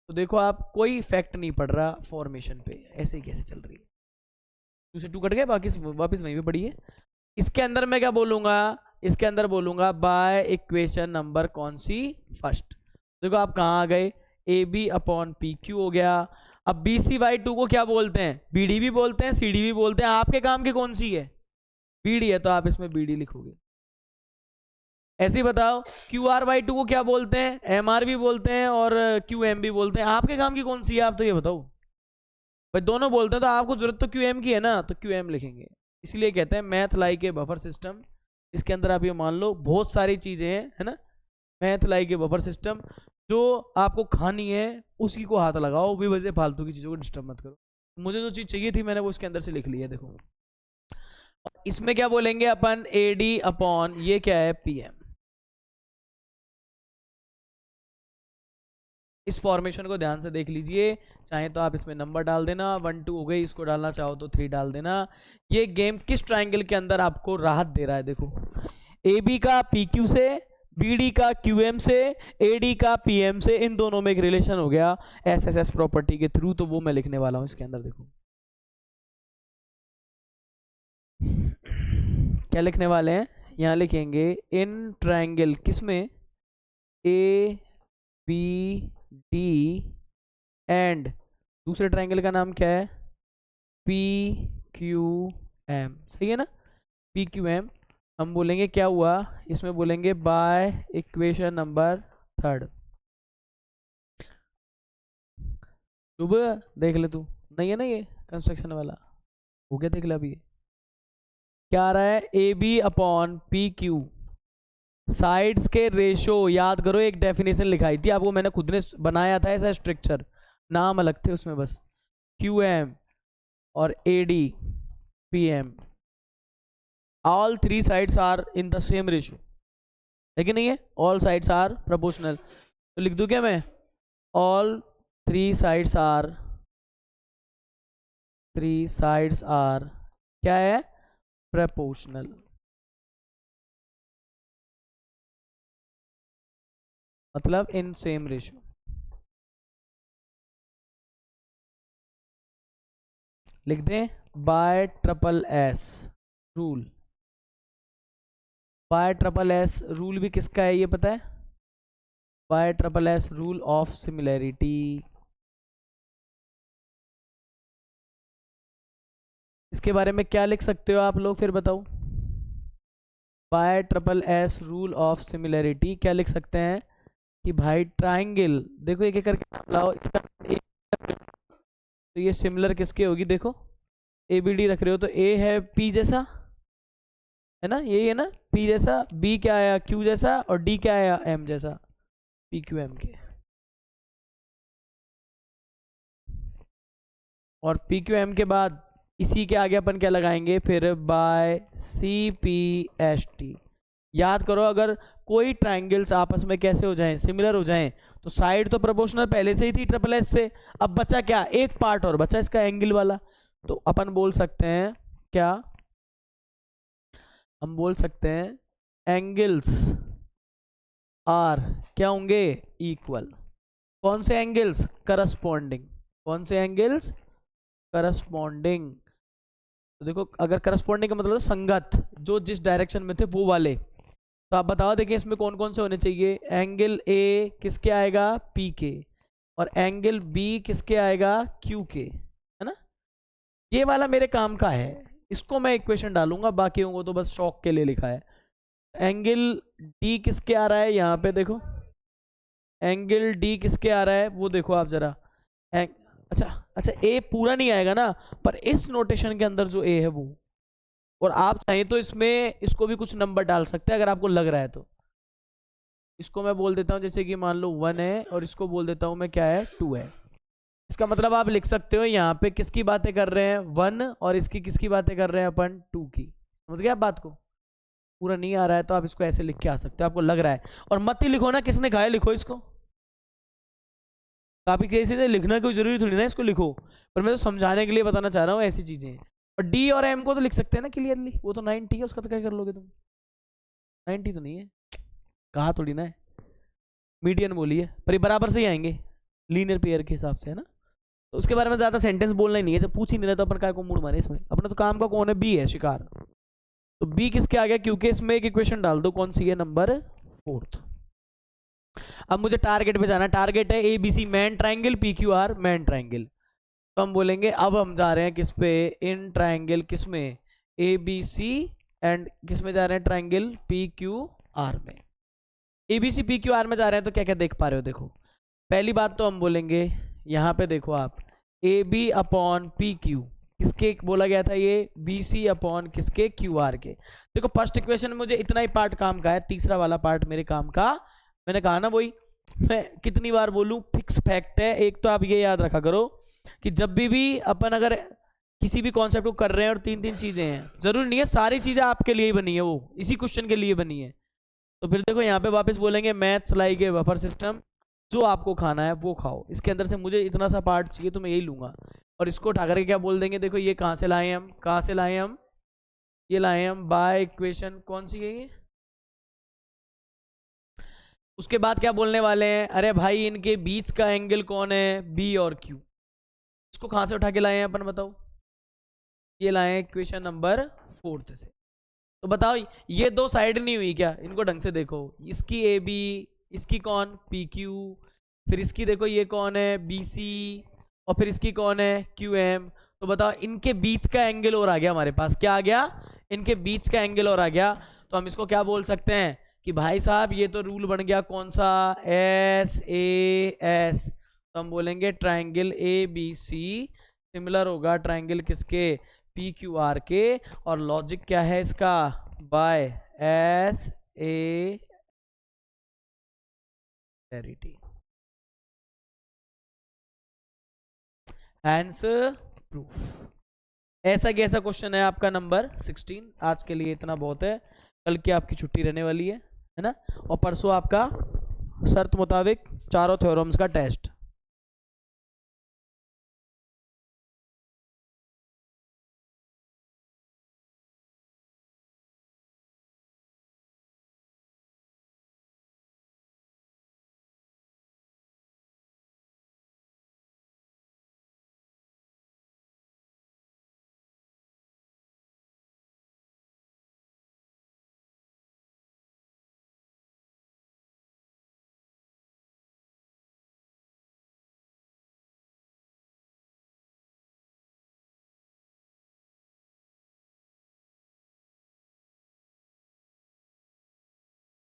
तो देखो आप, कोई इफेक्ट नहीं पड़ रहा फॉर्मेशन पे, ऐसे ही कैसे चल रही है, 2 से 2 कट गए, बाकी वापिस वहीं पे पड़ी है। इसके अंदर मैं क्या बोलूंगा, इसके अंदर बोलूंगा बाय इक्वेशन नंबर कौन सी, फर्स्ट। देखो आप कहाँ आ गए, A B upon P Q हो गया। अब बी सी बाई 2 को क्या बोलते हैं, बी डी भी बोलते हैं, सी डी भी बोलते हैं, आपके काम की कौन सी है, बी डी है, तो आप इसमें बी डी लिखोगे। ऐसे ही बताओ, क्यू आर बाई 2 को क्या बोलते हैं, एम आर भी बोलते हैं और क्यू एम भी बोलते हैं, आपके काम की कौन सी है, आप तो ये बताओ। भाई दोनों बोलते हैं तो आपको जरूरत तो क्यू एम की है ना, तो क्यू एम लिखेंगे। इसलिए कहते हैं math like a buffer system. इसके अंदर आप ये मान लो बहुत सारी चीजें हैं, है ना, math like a buffer system. जो आपको खानी है उसी को हाथ लगाओ, भी वजह फालतू की चीजों को डिस्टर्ब मत करो। मुझे जो चीज चाहिए थी मैंने वो इसके अंदर से लिख ली है, देखो। इसमें क्या बोलेंगे अपन, ए डी अपॉन ये क्या है, पी एम। इस फॉर्मेशन को ध्यान से देख लीजिए, चाहे तो आप इसमें नंबर डाल देना, 1 2 हो गई, इसको डालना चाहो तो 3 डाल देना। ये गेम किस ट्रायंगल के अंदर आपको राहत दे रहा है, देखो, ए बी का पी क्यू से, बी डी का क्यू एम से, ए डी का पी एम से, इन दोनों में एक रिलेशन हो गया एस एस एस प्रॉपर्टी के थ्रू, तो वो मैं लिखने वाला हूं इसके अंदर। देखो क्या लिखने वाले हैं, यहां लिखेंगे इन ट्रायंगल किसमें, ए बी डी एंड दूसरे ट्रायंगल का नाम क्या है, पी क्यू एम, सही है ना, पी क्यू एम। हम बोलेंगे क्या हुआ इसमें, बोलेंगे बाय इक्वेशन नंबर 3। शुभ देख ले तू, नहीं है ना ये कंस्ट्रक्शन वाला, हो गया देख ले अभी। क्या आ रहा है, A B upon P Q, sides के रेशो याद करो, एक डेफिनेशन लिखाई थी आपको मैंने, खुद ने बनाया था ऐसा स्ट्रक्चर, नाम अलग थे उसमें बस, क्यू एम और A D P M, all 3 sides are in the same ratio, लेकिन नहीं है, ऑल साइड्स आर प्रोपोर्शनल। तो लिख दूं क्या मैं, all 3 sides are, 3 sides are क्या है, प्रोपोर्शनल। मतलब इन सेम रेशो। लिख दें by triple S rule. By triple S rule भी किसका है ये पता है, by triple S rule of similarity. इसके बारे में क्या लिख सकते हो आप लोग फिर बताओ, bye triple S rule of similarity क्या लिख सकते हैं कि भाई ट्राइंगल, देखो एक एक करके नाम लाओ इसका, तो ये सिमिलर किसके होगी, देखो ए बी डी रख रहे हो तो ए है पी जैसा, है ना, यही है ना, पी जैसा, बी क्या आया क्यू जैसा, और डी क्या आया एम जैसा, पी क्यू एम के। और पी क्यू एम के बाद इसी के आगे अपन क्या लगाएंगे फिर, by C P S T. याद करो अगर कोई ट्राइंगल्स आपस में कैसे हो जाएं, सिमिलर हो जाएं, तो साइड तो प्रोपोर्शनल पहले से ही थी ट्रिपल एस से, अब बचा क्या, एक पार्ट और बचा इसका एंगल वाला, तो अपन बोल सकते हैं क्या, हम बोल सकते हैं एंगल्स आर क्या होंगे, इक्वल। कौन से एंगल्स, करस्पॉन्डिंग, कौन से एंगल्स, करस्पॉन्डिंग। तो देखो अगर करस्पॉन्डिंग का मतलब संगत, जो जिस डायरेक्शन में थे वो वाले, तो आप बताओ देखिए इसमें कौन कौन से होने चाहिए, एंगल ए किसके आएगा, पी के, और एंगल बी किसके आएगा, क्यू के, है ना। ये वाला मेरे काम का है, इसको मैं इक्वेशन डालूंगा, बाकियों को तो बस शौक के लिए लिखा है। एंगल डी किसके आ रहा है, यहाँ पे देखो एंगल डी किसके आ रहा है वो देखो आप जरा, अच्छा अच्छा ए पूरा नहीं आएगा ना, पर इस नोटेशन के अंदर जो ए है वो, और आप चाहें तो इसमें इसको भी कुछ नंबर डाल सकते हैं अगर आपको लग रहा है तो। इसको मैं बोल देता हूँ जैसे कि मान लो 1 है, और इसको बोल देता हूँ मैं क्या है, 2 है। इसका मतलब आप लिख सकते हो यहाँ पे किसकी बातें कर रहे हैं, 1, और इसकी किसकी बातें कर रहे हैं अपन, 2 की। समझ गए आप बात को, पूरा नहीं आ रहा है तो आप इसको ऐसे लिख के आ सकते हो, आपको लग रहा है, और मत ही लिखो ना किसने कहा है, लिखो इसको, काफी कैसे से लिखना कोई जरूरी थोड़ी ना, इसको लिखो, पर मैं तो समझाने के लिए बताना चाह रहा हूँ ऐसी चीजें। और डी और एम को तो लिख सकते हैं ना क्लियरली, वो तो 90 है, उसका तो क्या कर लोगे तुम, 90 तो नहीं है, कहा थोड़ी ना है, मीडियन बोली है, पर ये बराबर से ही आएंगे लीनियर पेयर के हिसाब से, है ना। तो उसके बारे में ज्यादा सेंटेंस बोलना ही नहीं है, जब पूछ ही नहीं रहा तो अपन काय को मूड मारे इसमें, अपना तो काम का कौन है, बी है शिकार। तो बी किसके आ गया, क्योंकि इसमें एक इक्वेशन डाल दो, कौन सी है, नंबर 4। अब मुझे टारगेट पे जाना, टारगेट है A B C main triangle, P Q R main triangle. तो हम बोलेंगे अब हम जा रहे हैं किस पे, इन ट्राइंगल किस में, ए बी सी, एंड किस में जा रहे हैं, ट्राइंगल पी क्यू आर में। A B C P Q R में जा रहे हैं तो क्या क्या देख पा रहे हो, देखो पहली बात तो हम बोलेंगे यहाँ पे देखो आप, A B upon P Q किसके बोला गया था, ये बी सी अपॉन किसके, क्यू आर के। देखो फर्स्ट इक्वेशन में मुझे इतना ही पार्ट काम का है, तीसरा वाला पार्ट मेरे काम का, मैंने कहा ना वही, मैं कितनी बार बोलूं, फिक्स फैक्ट है। एक तो आप ये याद रखा करो कि जब भी अपन अगर किसी भी कॉन्सेप्ट को कर रहे हैं और 3 चीजें हैं, जरूरी नहीं है सारी चीजें आपके लिए ही बनी है, वो इसी क्वेश्चन के लिए बनी है। तो फिर देखो यहाँ पे वापस बोलेंगे maths like a buffer system, जो आपको खाना है वो खाओ, इसके अंदर से मुझे इतना सा पार्ट चाहिए तो मैं यही लूंगा, और इसको उठा करके क्या बोल देंगे, देखो ये कहाँ से लाए हम, कहाँ से लाए हम, ये लाए हम बाय इक्वेशन, कौन सी है ये। उसके बाद क्या बोलने वाले हैं, अरे भाई इनके बीच का एंगल कौन है, बी और क्यू। इसको कहाँ से उठा के लाए हैं अपन बताओ, ये लाए हैं इक्वेशन नंबर 4 से। तो बताओ ये दो साइड नहीं हुई क्या, इनको ढंग से देखो, इसकी ए बी, इसकी कौन पी क्यू, फिर इसकी देखो ये कौन है बी सी, और फिर इसकी कौन है क्यू एम। तो बताओ इनके बीच का एंगल और आ गया हमारे पास, क्या आ गया, इनके बीच का एंगल और आ गया। तो हम इसको क्या बोल सकते हैं कि भाई साहब ये तो रूल बन गया कौन सा, एस ए एस। तो हम बोलेंगे triangle A B C similar होगा ट्राइंगल किसके, पी क्यू आर के, और लॉजिक क्या है इसका, by S A hence proof. ऐसा कैसा क्वेश्चन है आपका नंबर 16। आज के लिए इतना बहुत है, कल की आपकी छुट्टी रहने वाली है ना, और परसों आपका शर्त मुताबिक चारों थ्योरम्स का टेस्ट।